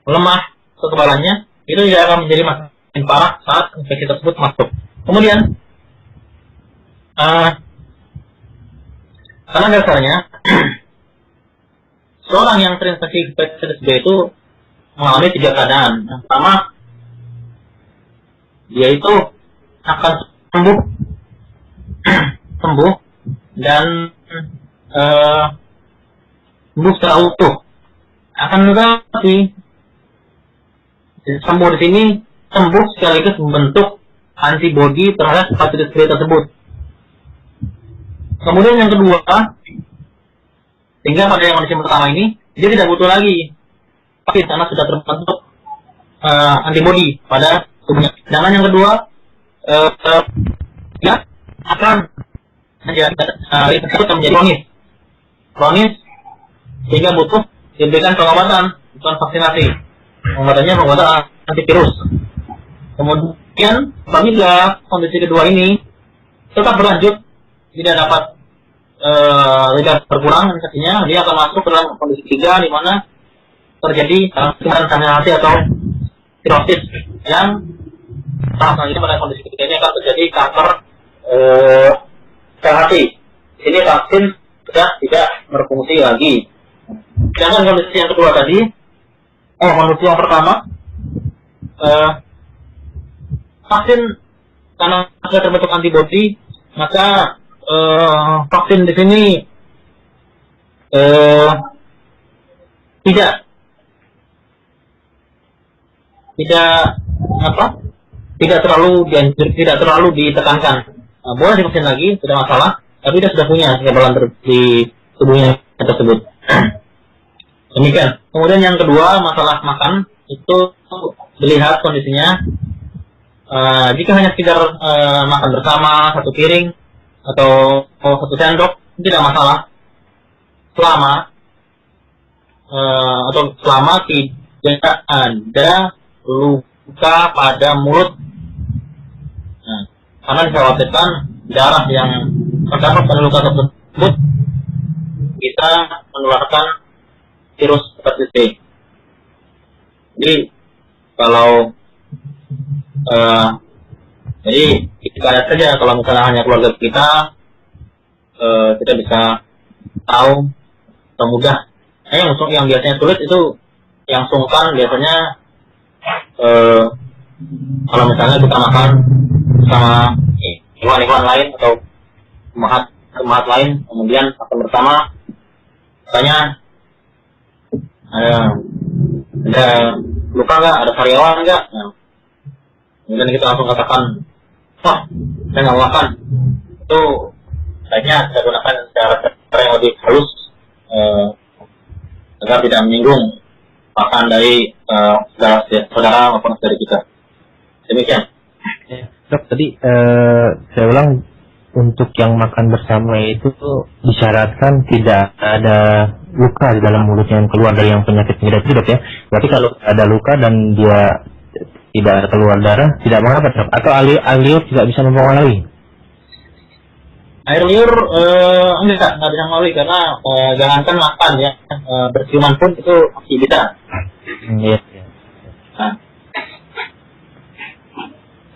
lemah kekebalannya, itu juga akan menjadi makin parah saat infeksi tersebut masuk. Kemudian karena dasarnya seorang yang terinfeksi hepatitis B itu mengalami 3 keadaan. Yang pertama, yaitu akan sembuh dan sembuh secara utuh. Akan tetapi sembuh di sini sembuh sekaligus membentuk antibodi terhadap hepatitis B tersebut. Kemudian yang kedua, sehingga pada yang kondisi pertama ini dia tidak butuh lagi vaksin karena sudah terbentuk antibodi pada tubuhnya. Sedangkan yang kedua, ya akan menjadi kronis sehingga butuh diberikan pengobatan, bukan vaksinasi. Pengobatannya pengobatan antivirus. Kemudian apabila kondisi kedua ini tetap berlanjut, tidak dapat tidak berkurang infeksinya, dia akan masuk ke dalam kondisi ketiga di mana terjadi kanker hati atau sirosis yang selanjutnya pada kondisi ketiga ini akan terjadi kanker sel hati. Ini vaksin sudah tidak berfungsi lagi. Sedangkan kondisi yang kedua tadi, kondisi yang pertama, vaksin karena sudah terbentuk antibodi, maka vaksin di sini tidak terlalu ditekankan. Boleh divaksin lagi, tidak masalah, tapi dia sudah punya kekebalan di tubuhnya tersebut. Demikian. Kemudian yang kedua, masalah makan itu dilihat kondisinya. Jika hanya sekedar makan bersama satu piring atau satu sendok, tidak masalah selama tidak ada luka pada mulut. Karena dikhawatirkan darah yang terdapat pada luka tersebut bisa menularkan virus hepatitis B. Jadi kalau jadi kita lihat saja, kalau misalnya hanya keluarga kita bisa tahu atau mudah. Yang biasanya sulit itu yang sungkan biasanya kalau misalnya kita makan sama hewan-hewan lain atau pemahat lain, kemudian makan bersama, misalnya ada luka nggak, ada sariawan nggak, kemudian kita langsung katakan, wah, saya nggak mau makan. Itu baiknya saya gunakan cara yang lebih halus agar tidak menyinggung makan dari saudara maupun dari kita. Demikian. Dok, tadi saya ulang, untuk yang makan bersama itu disyaratkan tidak ada luka di dalam mulutnya yang keluar dari yang penyakit itu, dok ya. Berarti kalau ada luka dan dia tidak keluar darah, tidak mengapa, dok? Atau air liur tidak bisa mempengaruhi? Air liur enggak bisa mempengaruhi karena jangankan makan ya, berciuman pun itu masih bisa. Iya.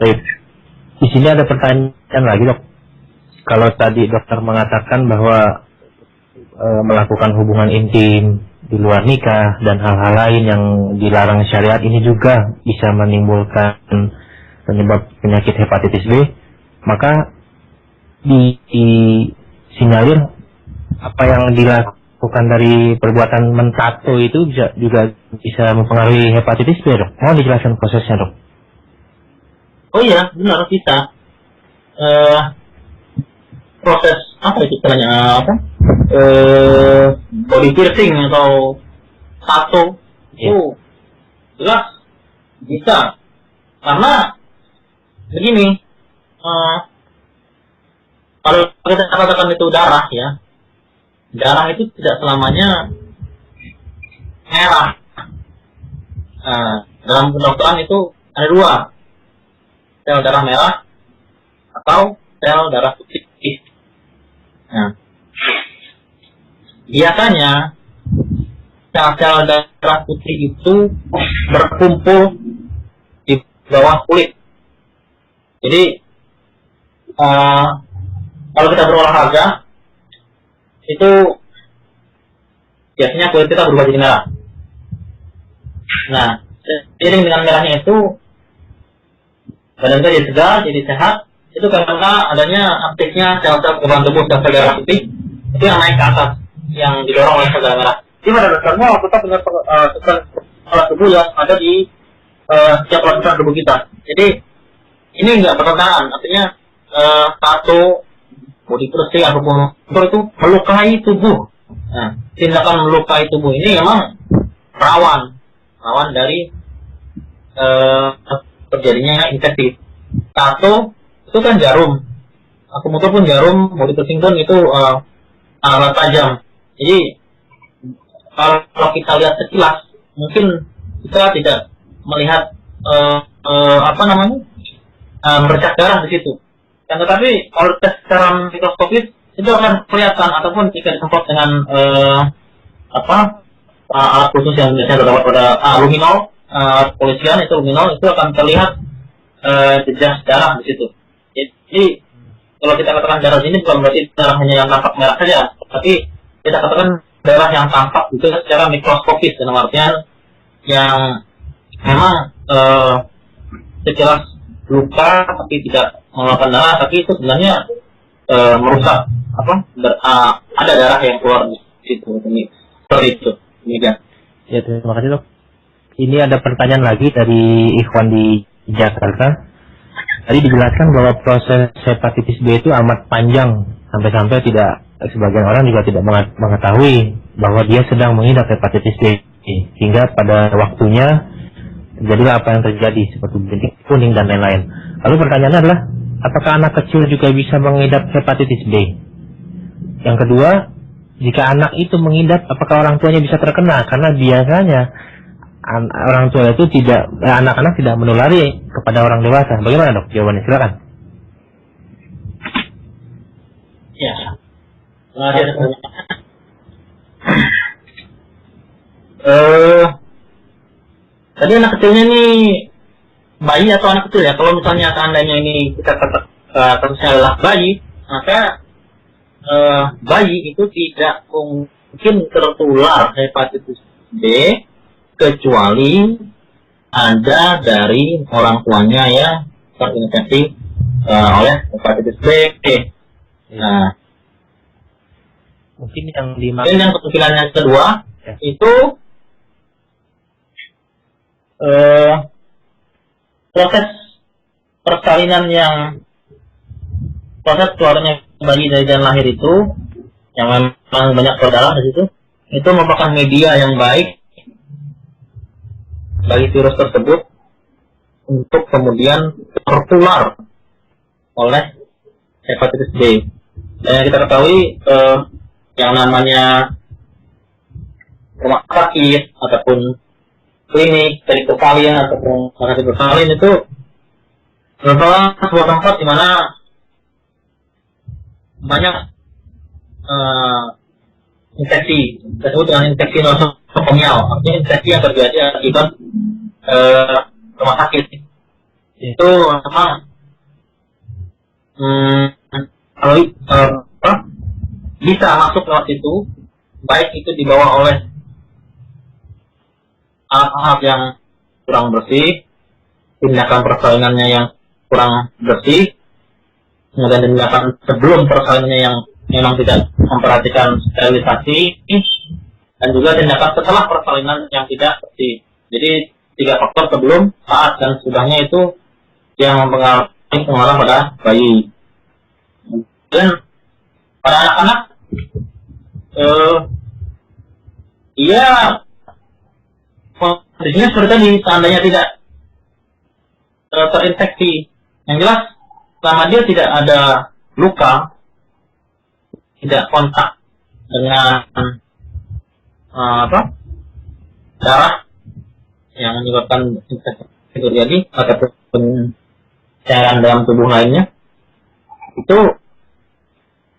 Baik. Di sini ada pertanyaan lagi, dok. Kalau tadi dokter mengatakan bahwa melakukan hubungan intim di luar nikah dan hal-hal lain yang dilarang syariat ini juga bisa menimbulkan penyebab penyakit hepatitis B, maka disinyalir apa yang dilakukan dari perbuatan mentato itu juga bisa mempengaruhi hepatitis B, dok. Mohon dijelaskan prosesnya, dok. Oh iya, benar, bisa. Proses apa istilahnya body piercing atau tato itu jelas bisa, karena begini, kalau kita katakan itu darah ya, darah itu tidak selamanya merah. Dalam kedokteran itu ada dua, sel darah merah atau sel darah putih. Nah, biasanya sel-sel darah putih itu berkumpul di bawah kulit. Jadi kalau kita berolahraga itu biasanya kulit kita berubah jadi merah. Nah, seiring dengan merahnya itu badan kita jadi segar, jadi sehat. Itu karena adanya aktifnya sel-sel kekebalan tubuh dan sel darah putih itu yang naik ke atas, yang didorong oleh sel darah merah. Jadi pada dasarnya kita punya sel kekebalan tubuh yang ada di setiap lapisan tubuh kita. Jadi ini nggak bertentangan, artinya tato, body piercing ataupun itu melukai tubuh. Nah, tindakan melukai tubuh ini memang rawan dari terjadinya infeksi. Tato itu kan jarum, akupunktur pun jarum, body piercing pun itu alat tajam. Jadi kalau kita lihat sekilas, mungkin kita tidak melihat bercak darah di situ. Dan tetapi kalau tes secara mikroskopis itu akan kelihatan, ataupun jika disemprot dengan alat khusus yang biasanya terdapat pada luminol, polisian itu luminol, itu akan terlihat jejak darah di situ. Jadi kalau kita katakan darah ini bukan berarti darah hanya yang tampak merah saja, tapi kita katakan darah yang tampak itu secara mikroskopis, dalam artian yang memang sekilas luka tapi tidak mengeluarkan darah, tapi itu sebenarnya merusak ada darah yang keluar di situ. Seperti itu. Demikian. Ya, terima kasih dok. Ini ada pertanyaan lagi dari Ikhwan di Jakarta. Tadi dijelaskan bahwa proses hepatitis B itu amat panjang, sampai-sampai sebagian orang juga tidak mengetahui bahwa dia sedang mengidap hepatitis B, sehingga pada waktunya terjadilah apa yang terjadi seperti bintik kuning dan lain-lain. Lalu pertanyaannya adalah, apakah anak kecil juga bisa mengidap hepatitis B? Yang kedua, jika anak itu mengidap, apakah orang tuanya bisa terkena? Karena biasanya orang tua itu anak-anak tidak menulari kepada orang dewasa. Bagaimana dok jawabannya? Silakan. Ya. Tadi anak kecilnya ini bayi atau anak kecil ya? Kalau misalnya seandainya ini kita kasusnya adalah bayi, maka bayi itu tidak mungkin tertular hepatitis B kecuali ada dari orang tuanya yang terinfeksi oleh hepatitis B. Nah, mungkin yang kemungkinan yang kedua itu proses persalinan proses keluarnya bayi dari jalan lahir itu, yang memang banyak darah di situ, itu merupakan media yang baik bagi virus tersebut untuk kemudian tertular oleh hepatitis B. Dan yang kita ketahui yang namanya rumah sakit ataupun klinik dari bersalin ataupun sakit bersalin itu merupakan sebuah tempat di mana banyak infeksi, disebut dengan infeksi nosokomial, artinya infeksi yang terjadi akibat rumah sakit. Itu memang kalau bisa masuk lewat situ, baik itu dibawa oleh alat-alat yang kurang bersih, tindakan persalinannya yang kurang bersih, kemudian tindakan sebelum persalinannya yang memang tidak memperhatikan sterilisasi, dan juga tindakan setelah persalinan yang tidak bersih. Jadi 3 faktor sebelum, saat, dan sudahnya itu yang mempengaruhi pengaruh pada bayi. Dan pada anak-anak, kondisinya seperti tadi, seandainya tidak terinfeksi, yang jelas selama dia tidak ada luka, tidak kontak dengan darah yang menyebabkan infeksi terjadi ataupun cairan dalam tubuh lainnya, itu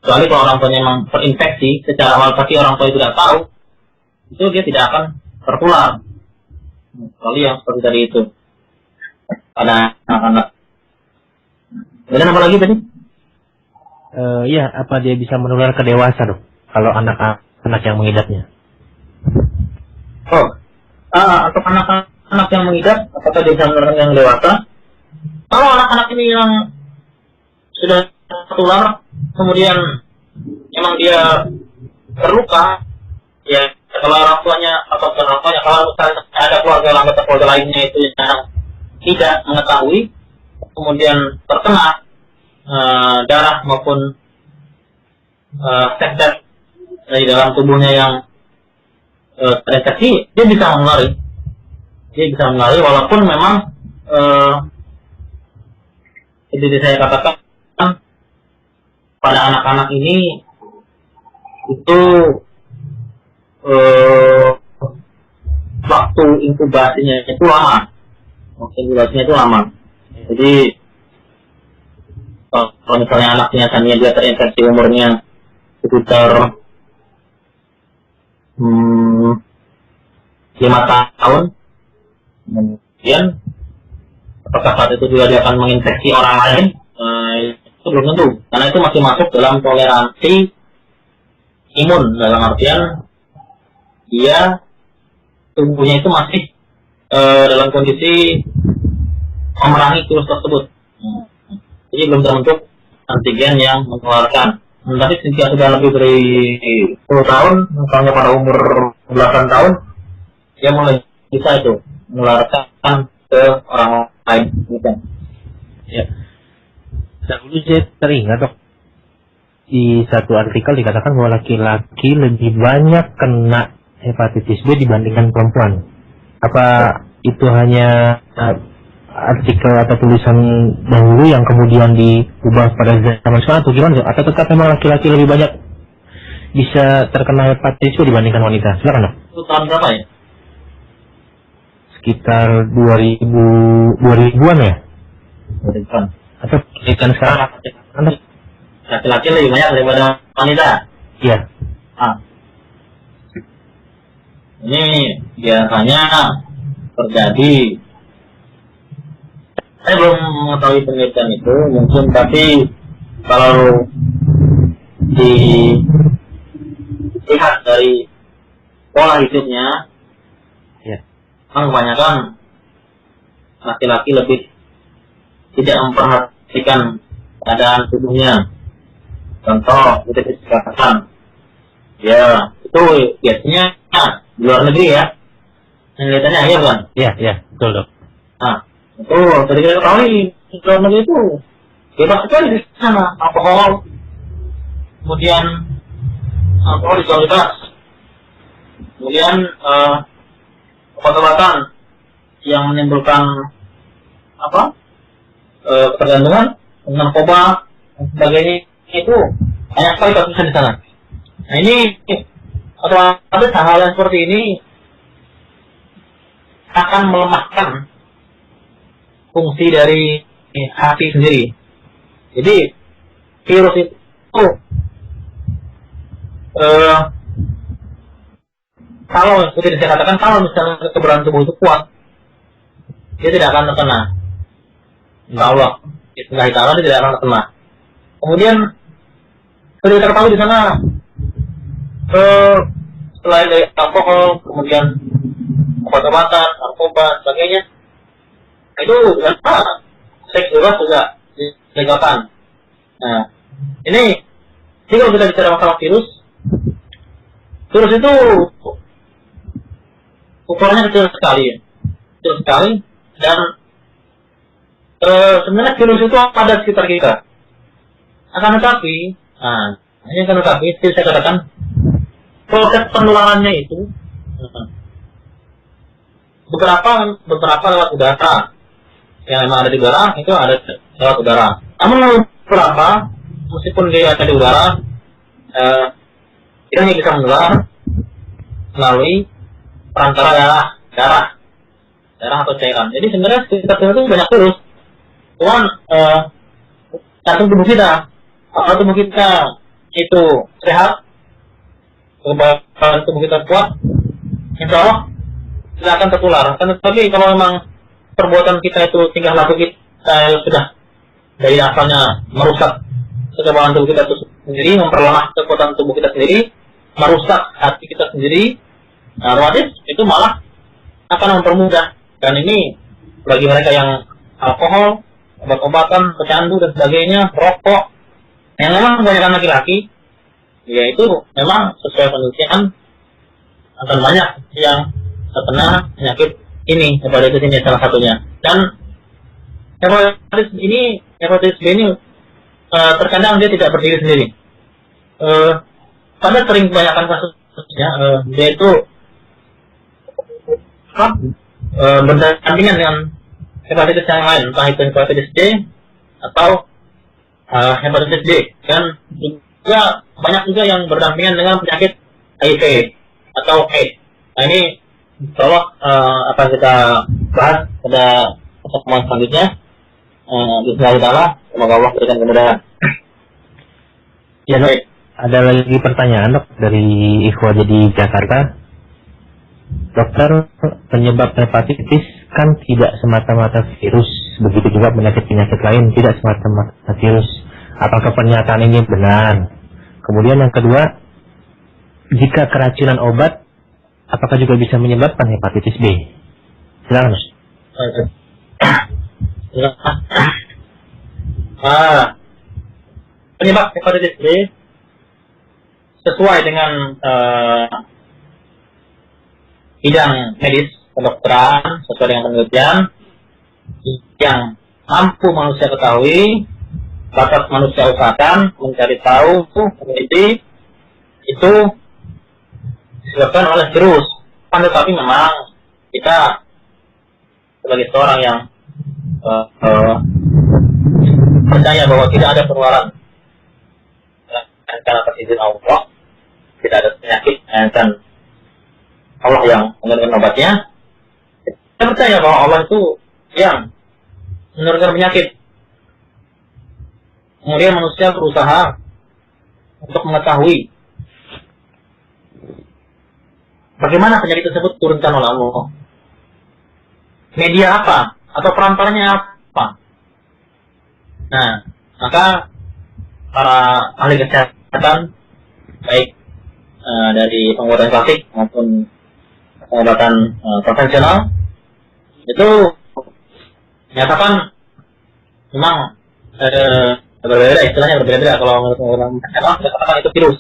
kecuali kalau orang tuanya memang terinfeksi secara awal tapi orang tua tidak tahu, itu dia tidak akan tertular. Kecuali yang seperti tadi itu pada anak-anak. Dan apa lagi tadi? Ya, apa dia bisa menular ke dewasa dok? Kalau anak-anak yang mengidapnya? Atau anak-anak yang mengidap, apakah dia bisa menular yang dewasa? Kalau anak-anak ini yang sudah tertular, kemudian memang dia terluka, ya kalau orang tuanya atau orang tuanya, kalau misalnya ada keluarga lainnya itu yang tidak mengetahui, kemudian terkena darah maupun seks dari dalam tubuhnya yang terinfeksi, dia bisa menulari. Dia bisa menulari walaupun memang seperti saya katakan pada anak-anak ini itu waktu inkubasinya itu lama. Jadi kalau misalnya anaknya tadinya dia terinfeksi umurnya sekitar 5 tahun, kemudian apakah saat itu juga dia akan menginfeksi orang lain, itu belum tentu, karena itu masih masuk dalam toleransi imun, dalam artian dia tubuhnya itu masih dalam kondisi memerangi virus tersebut. Jadi belum terbentuk antigen yang mengeluarkan. Tapi jika sudah lebih dari 10 tahun, misalnya pada umur belasan tahun, dia mulai bisa itu menularkan ke orang lain. Ya. Dahulu saya teringat, Dok, di satu artikel dikatakan bahwa laki-laki lebih banyak kena hepatitis B dibandingkan perempuan. Apa itu hanya artikel atau tulisan dahulu yang kemudian diubah pada zaman sekarang atau gimana? Atau tetap memang laki-laki lebih banyak bisa terkena hepatitis B dibandingkan wanita? Silakan, Dok. Itu tahun berapa ya? Sekitar 2000-an ya? 2000-an. Atau penelitian sekarang? Laki-laki lebih banyak daripada wanita? Iya. Ini biasanya terjadi. Saya belum mengetahui penelitian itu, mungkin, tapi kalau dilihat dari pola hidupnya, kan kebanyakan laki-laki lebih tidak memperhatikan keadaan tubuhnya. Contoh, kita dikatakan, ya itu biasanya di luar negeri ya, penelitiannya akhir kan? Iya, betul, Dok. Nah, itu tadi kita ketahui di luar negeri itu bebas sekali di sana, alkohol, kemudian alkohol dijual bebas, kemudian obat-obatan yang menimbulkan ketergantungan, narkoba dan sebagainya, itu banyak sekali kasusnya di sana. Nah ini otomatis hal yang seperti ini akan melemahkan fungsi dari hati sendiri. Jadi virus itu kalau seperti saya katakan, kalau misalnya kekebalan tubuh itu kuat, dia tidak akan terkena. Insya Allah, dia tidak akan terkena. Kemudian seperti kita ketahui di sana, selain dari alkohol, kemudian obat-obatan, narkoba, sebagainya, itu seks bebas juga dilegalkan. Nah, ini kalau kita bicara masalah virus itu ukurannya kecil sekali, dan sebenarnya virus itu ada di sekitar kita. Akan tetapi, seperti saya katakan, proses penularannya itu beberapa lewat udara, yang memang ada di udara itu ada lewat udara. Namun beberapa, meskipun dia ada di udara, dia hanya bisa menular melalui perantara darah atau cairan. Jadi sebenarnya sekitar kita itu banyak virus. Cuman jantung tubuh kita, kalau tubuh kita itu sehat, kekebalan tubuh kita kuat, insya Allah tidak akan tertular. Tapi kalau memang perbuatan kita itu tingkah laku kita sudah dari asalnya merusak kekebalan tubuh kita itu sendiri, memperlemah kekuatan tubuh kita sendiri, merusak hati kita sendiri, nah otomatis itu malah akan mempermudah. Dan ini bagi mereka yang alkohol, obat-obatan, pecandu dan sebagainya, rokok, yang memang kebanyakan laki-laki, yaitu memang sesuai penelitian akan banyak yang terkena penyakit ini, hepatitis ini salah satunya. Dan hepatitis B ini terkadang dia tidak berdiri sendiri. Pada sering kebanyakan kasusnya dia itu berdampingan dengan hepatitis yang lain, entah itu hepatitis D atau hepatitis D, dan juga banyak juga yang berdampingan dengan penyakit HIV atau AIDS. Nah ini insyaallah akan kita bahas pada pertemuan selanjutnya. Bismillah, semoga Allah berikan kemudahan. Ya dok, ada lagi pertanyaan dok dari Ikhwa di Jakarta. Dokter, penyebab hepatitis kan tidak semata-mata virus, begitu juga penyakit-penyakit lain tidak semata-mata virus. Apakah pernyataan ini benar? Kemudian yang kedua, jika keracunan obat, apakah juga bisa menyebabkan hepatitis B? Silakan, Mas. Penyebab hepatitis B sesuai dengan bidang medis kedokteran, sesuai dengan penelitian yang mampu manusia ketahui, batas manusia usahakan mencari tahu, meneliti, itu disebabkan oleh virus. Tetapi memang kita sebagai seorang yang percaya bahwa tidak ada penularan karena atas izin Allah, tidak ada penyakit dan Allah yang menurunkan obatnya. Kita percaya bahwa Allah itu yang menurunkan penyakit. Kemudian manusia berusaha untuk mengetahui bagaimana penyakit tersebut turunkan oleh Allah. Media apa? Atau perantaranya apa? Nah, maka para ahli kesehatan, baik dari pengobatan klasik maupun pengobatan konvensional, itu menyatakan memang berbeda, istilahnya berbeda. Kalau menurut pengobatan konvensional dikatakan itu virus,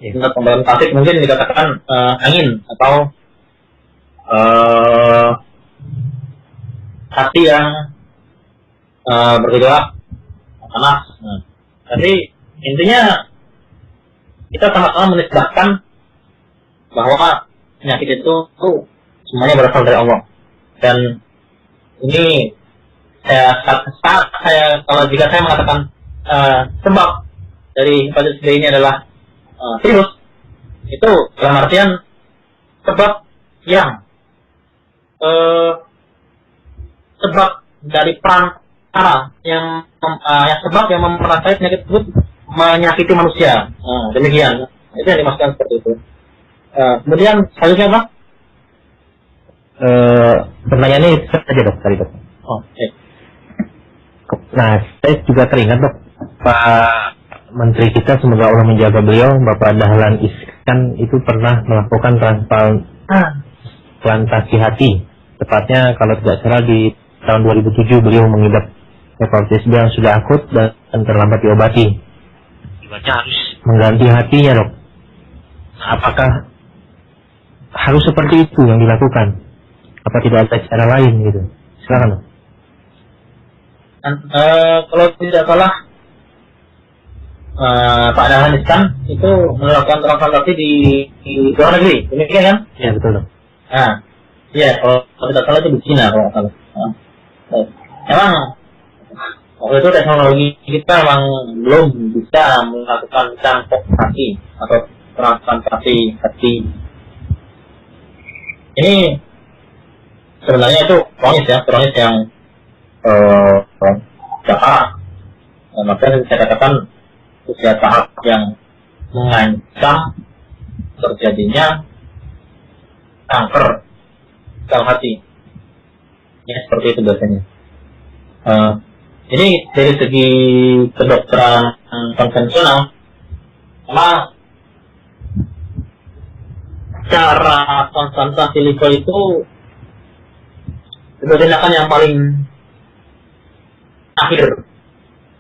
Menurut pengobatan klasik mungkin dikatakan angin atau hati yang bergejolak panas. Jadi intinya kita sama-sama menisbahkan bahwa penyakit itu semuanya berasal dari Allah. Dan ini jika saya mengatakan sebab dari hepatitis B ini adalah virus, itu dalam artian sebab yang sebab dari perantara yang sebab yang memperantai penyakit tersebut menyakiti manusia. Demikian. Itu yang dimaksudkan seperti itu. Kemudian selanjutnya apa? Pertanyaannya itu saja dok tadi dok. Okay. Nah, saya juga teringat dok, Pak Menteri kita, semoga Allah menjaga beliau, Bapak Dahlan Iskan, itu pernah melakukan transplantasi hati. Tepatnya kalau tidak salah di tahun 2007 beliau mengidap hepatitis B yang sudah akut dan terlambat diobati. Akibatnya harus mengganti hatinya dok. Apakah harus seperti itu yang dilakukan? Apa tidak ada cara lain gitu? Silakan dok. Kalau tidak salah, Pak Dahlan Iskan itu melakukan transplantasi di luar negeri, demikian kan? Ya betul dok. Iya, kalau tidak salah itu di Cina kalau salah. Emang waktu itu teknologi kita memang belum bisa melakukan transplantasi atau transplantasi hati. Ini sebenarnya itu kronis yang parah. Maka saya katakan usia tahap yang mengancam terjadinya kanker sel hati. Ya seperti itu biasanya. Ini dari segi kedokteran konvensional, memang cara transplantasi liver itu tindakan yang paling akhir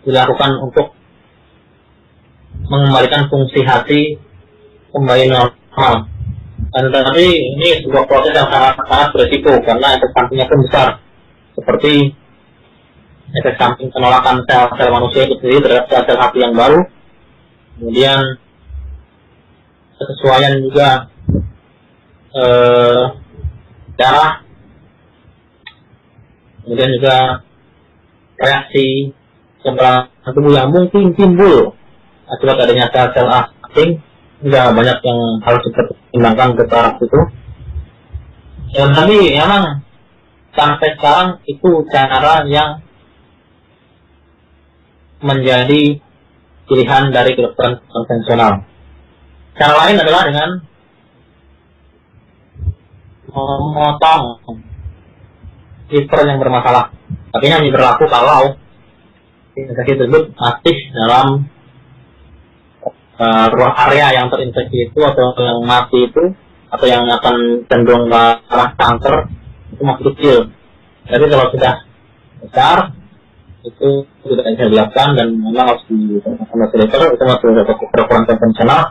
dilakukan untuk mengembalikan fungsi hati kembali normal. Dan tetapi ini sebuah proses yang sangat beresiko karena efek sampingnya pun besar. seperti efek samping penolakan sel-sel manusia itu sendiri terhadap sel-sel hati yang baru, kemudian kesesuaian juga darah, kemudian juga reaksi cembran tubuh yang mungkin timbul akibat adanya sel-sel asing. Juga banyak yang harus dipertimbangkan ke arah itu. Dan tapi memang sampai sekarang itu cara yang menjadi pilihan dari kedokteran konvensional. Cara lain adalah dengan memotong liver yang bermasalah. Tapi ini berlaku kalau infeksi tersebut masih dalam ruang area yang terinfeksi itu, atau yang mati itu, atau yang akan cenderung ke arah kanker, itu masih kecil. Jadi kalau sudah besar, itu tidak bisa dilakukan dan memang harus dilakukan liver, itu masih kedokteran konvensional.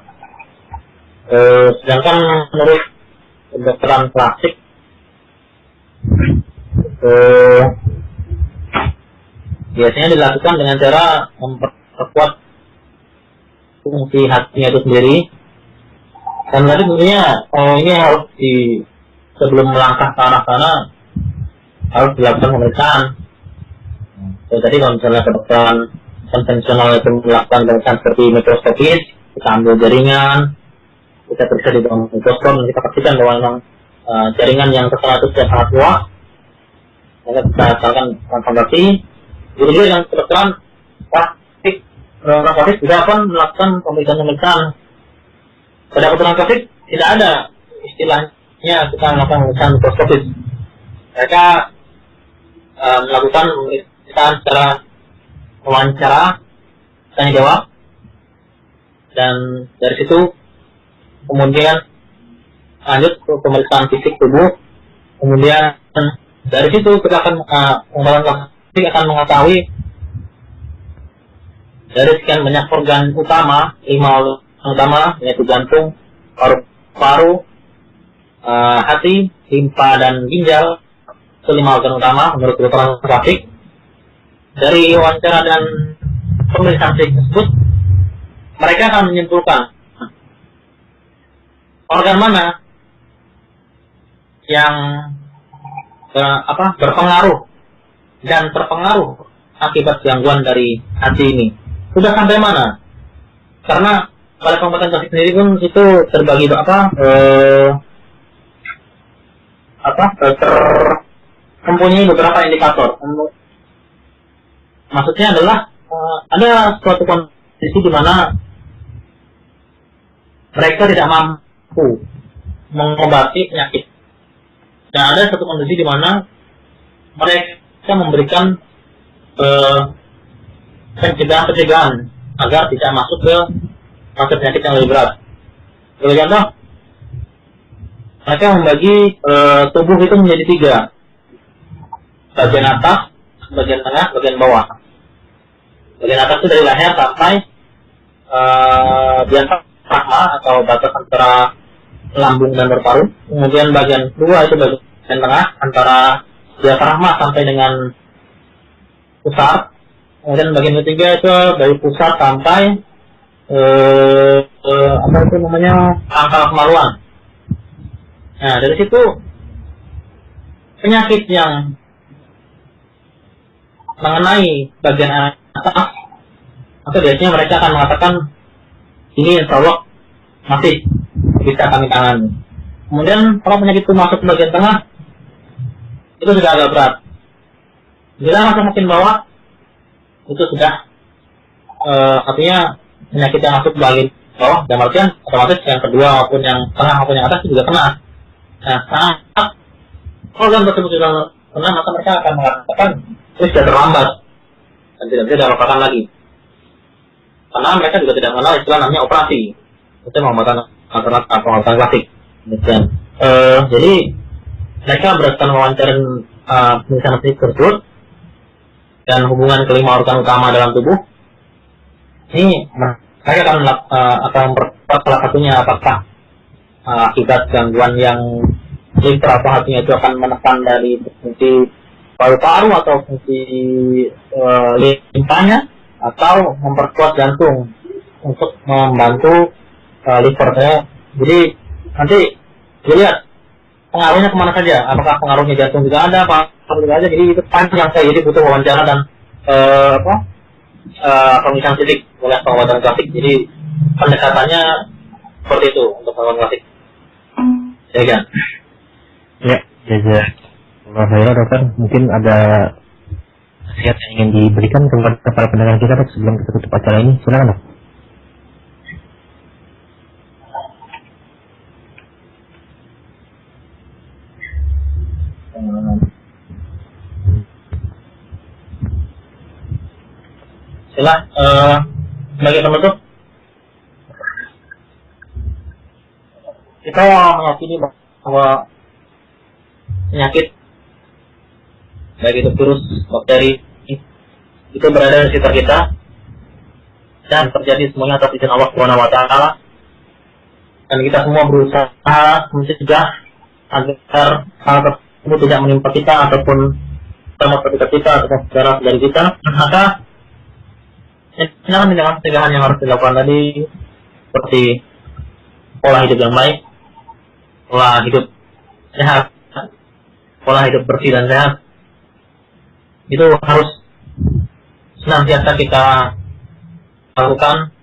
Sedangkan menurut kedokteran klasik, biasanya dilakukan dengan cara memperkuat fungsi hatinya itu sendiri. Dan tadi tentunya ini harus sebelum melangkah ke arah sana harus dilakukan pemeriksaan. Tadi kalau misalnya kedokteran konvensional itu melakukan pemeriksaan seperti mikroskopis, kita ambil jaringan, kita periksa di bawah mikroskop, dan kita pastikan bahwa memang jaringan yang terkena itu sudah sangat luas, maka kita asalkan transplantasi. Jadi dengan kedokteran plastik, juga akan melakukan pemeriksaan. Pada kedokteran plastik tidak ada istilahnya kita melakukan pemeriksaan mikroskopis. Mereka melakukan pemeriksaan secara wawancara, tanya jawab, dan dari situ kemudian lanjut ke pemeriksaan fisik tubuh. Kemudian dari situ kita akan akan mengetahui dari sekian banyak organ utama, 5 organ utama, yaitu jantung, paru-paru, hati, limpa, dan ginjal. Itu 5 organ utama menurut kedokteran klasik. Dari wawancara dan pemeriksaan tersebut, mereka akan menyimpulkan organ mana yang berpengaruh dan terpengaruh akibat gangguan dari hati ini. Sudah sampai mana? Karena pada pengobatan klasik sendiri pun itu terbagi mempunyai beberapa indikator. Maksudnya adalah ada suatu kondisi di mana mereka tidak mampu mengobati penyakit, dan ada satu kondisi di mana mereka memberikan pencegahan agar tidak masuk ke fase penyakit yang lebih berat. Sebagai contoh, mereka membagi tubuh itu menjadi 3, bagian atas, bagian tengah, bagian bawah. Bagian atas itu dari leher sampai diafragma atau batas antara lambung dan paru. Kemudian bagian kedua itu bagian tengah antara diafragma sampai dengan pusat. Kemudian bagian ketiga itu dari pusat sampai pangkal kemaluan. Nah, dari situ penyakit yang mengenai bagian atas, maka biasanya mereka akan mengatakan ini insya Allah masih bisa kami tangani. Kemudian kalau penyakit itu masuk ke bagian tengah, itu sudah agak berat. Bila masuk makin bawah, itu sudah artinya penyakit yang masuk bagian bawah, dan artian otomatis yang kedua maupun yang tengah maupun yang atas juga kena. Nah, saat organ tersebut sudah kena, maka mereka akan mengatakan ini sudah terlambat dan tidak bisa dilakukan lagi. Karena mereka juga tidak mengenal istilah namanya operasi. Itu pengobatan alternatif atau pengobatan klasik. Jadi mereka berdasarkan wawancara pemeriksaan fisik tersebut dan hubungan kelima organ utama dalam tubuh, ini mereka akan memperkuat salah satunya apakah akibat gangguan yang liver atau hatinya itu akan menekan dari fungsi paru-paru atau fungsi limpahnya, atau memperkuat jantung untuk membantu livernya. Jadi nanti dilihat pengaruhnya kemana saja, apakah pengaruhnya jantung juga ada, apa juga ada. Jadi itu panjang saya, jadi butuh wawancara dan pemeriksaan fisik oleh pengobatan klasik. Jadi pendekatannya seperti itu untuk pengobatan klasik. Ya kan? Ya, jazakallahu khairan dokter. Mungkin ada nasihat yang ingin diberikan kepada para pendengar kita dok sebelum kita tutup acara ini. Silakan dok. Sebagai penutup, kita meyakini bahwa penyakit, baik itu virus, bakteri, itu berada di sekitar kita dan terjadi semuanya atas izin Allah Subhanahu wa Ta'ala, dan kita semua berusaha mencegah agar hal tersebut tidak menimpa kita ataupun sama kita atau saudara-saudari kita. Maka tindakan pencegahan yang harus dilakukan tadi seperti pola hidup yang baik, pola hidup sehat, pola hidup bersih dan sehat, itu harus senantiasa kita lakukan.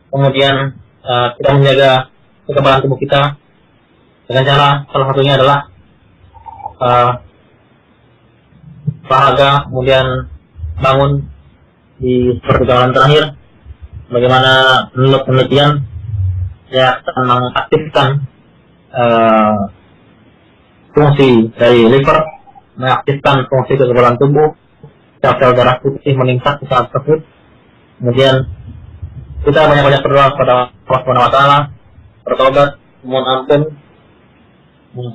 Kemudian kita menjaga kekebalan tubuh kita dengan cara salah satunya adalah olahraga, kemudian bangun di perjalanan terakhir. Bagaimana menurut penelitian ya mengaktifkan fungsi dari liver, mengaktifkan fungsi kekebalan tubuh, sel-sel darah putih meningkat di saat tersebut. Kemudian kita banyak-banyak berdoa kepada Allah Subhanahu wa Ta'ala, bertobat, mohon ampun.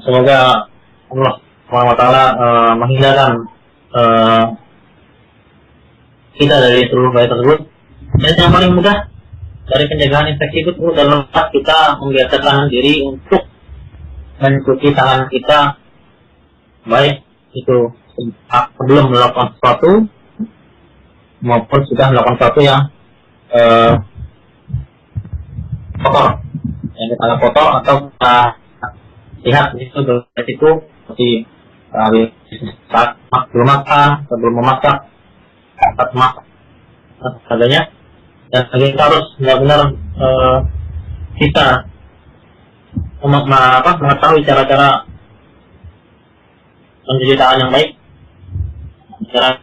Semoga Allah Subhanahu wa Ta'ala menghindarkan kita dari seluruh bahaya tersebut. Dan yang paling mudah dari penjagaan infeksi itu adalah kita membiasakan diri untuk mencuci tangan kita, baik itu sebelum melakukan sesuatu maupun sudah melakukan sesuatu yang kotor, yang kita anggap kotor atau kita lihat itu seperti saat belum makan, sebelum memasak, saat masak adanya. Dan kita harus benar-benar kita mengetahui cara-cara mencuci tangan yang baik, cara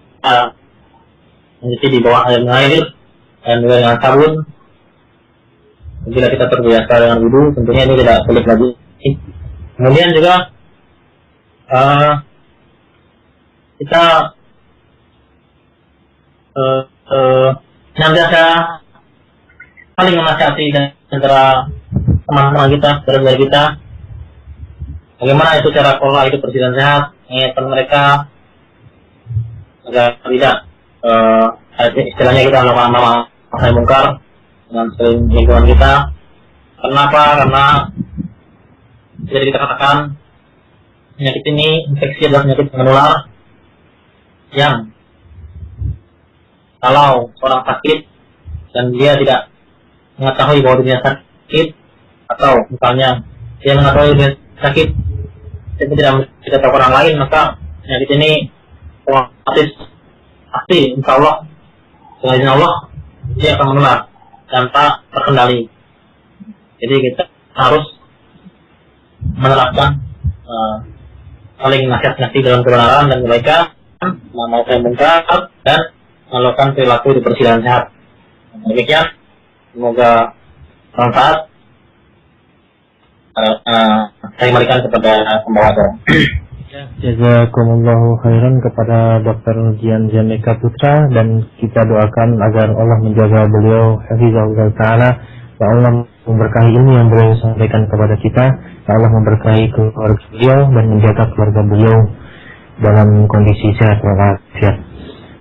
mencuci di bawah air mengalir dan juga dengan sabun. Bila kita terbiasa dengan wudu, tentunya ini tidak sulit lagi. Kemudian juga kita senantiasa saling menasihati antara teman-teman kita, saudara kita, bagaimana itu cara pola hidup bersih dan sehat, mengingatkan mereka agar tidak istilahnya kita melakukan nahi mungkar dengan lingkungan kita. Kenapa? Karena jadi kita katakan penyakit ini, infeksi adalah penyakit menular yang kalau seorang sakit dan dia tidak mengetahui bahwa dirinya sakit, atau misalnya dia mengetahui dirinya sakit tapi tidak tahu orang lain, maka penyakit ini otomatis pasti insya Allah dengan izin Allah dia akan menular tanpa terkendali. Jadi kita harus menerapkan saling nasihat-nasihat dalam kebenaran dan kebaikan, memaafkan mungkar dan melakukan perilaku hidup bersih dan sehat. Demikian, semoga bermanfaat. Saya kembalikan kepada pembawa acara. Jazakumullahu khairan kepada Dr. Jian Jameka Putra, dan kita doakan agar Allah menjaga beliau hafizahullah ta'ala, ya Allah memberkahi ilmu yang beliau sampaikan kepada kita, ya Allah memberkahi keluarga beliau dan menjaga keluarga beliau dalam kondisi sehat walafiat.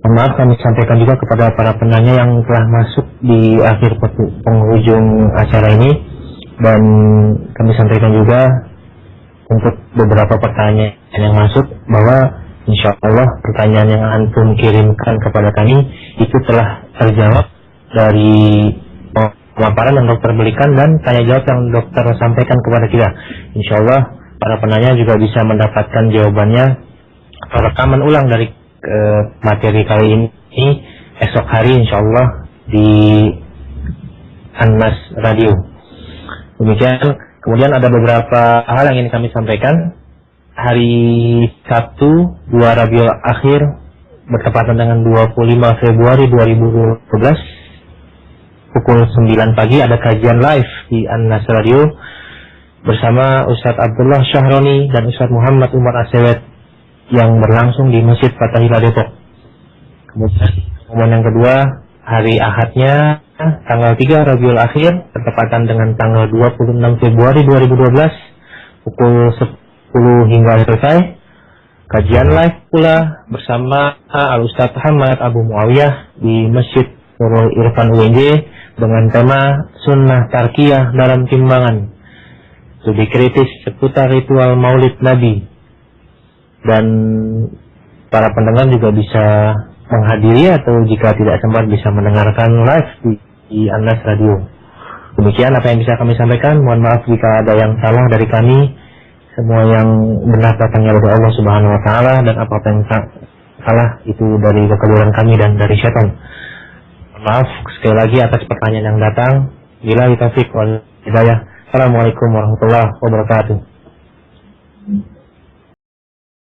Maaf, kami sampaikan juga kepada para penanya yang telah masuk di akhir penghujung acara ini, dan kami sampaikan juga untuk beberapa pertanyaan yang masuk bahwa insya Allah pertanyaan yang antum kirimkan kepada kami itu telah terjawab dari pemaparan yang dokter berikan dan tanya jawab yang dokter sampaikan kepada kita. Insya Allah para penanya juga bisa mendapatkan jawabannya atau rekaman ulang dari materi kali ini esok hari insya Allah di An-Nas Radio. Demikian. Kemudian ada beberapa hal yang ingin kami sampaikan. Hari Sabtu 2 Rabiul Akhir bertepatan dengan 25 Februari 2012 pukul 9 pagi ada kajian live di An-Nas Radio bersama Ustadz Abdullah Syahroni dan Ustadz Muhammad Umar Asewet yang berlangsung di Masjid Fathahillah Depok. Kemudian yang kedua, hari Ahadnya tanggal 3 Rabiul Akhir bertepatan dengan tanggal 26 Februari 2012 pukul 10 hingga selesai kajian live pula bersama Al-Ustadz Muhammad Abu Muawiyah di Masjid Nurul Irfan UNJ dengan tema Sunnah Tarkiyah dalam Timbangan, studi kritis seputar ritual Maulid Nabi, dan para pendengar juga bisa menghadiri atau jika tidak sempat bisa mendengarkan live di An-Nas Radio. Demikian apa yang bisa kami sampaikan. Mohon maaf jika ada yang salah dari kami. Semua yang benar datangnya dari Allah Subhanahu wa taala dan apa yang salah itu dari kekeliruan kami dan dari syaitan. Mohon maaf sekali lagi atas pertanyaan yang datang. Billahi taufiq wal hidayah. Assalamualaikum warahmatullahi wabarakatuh.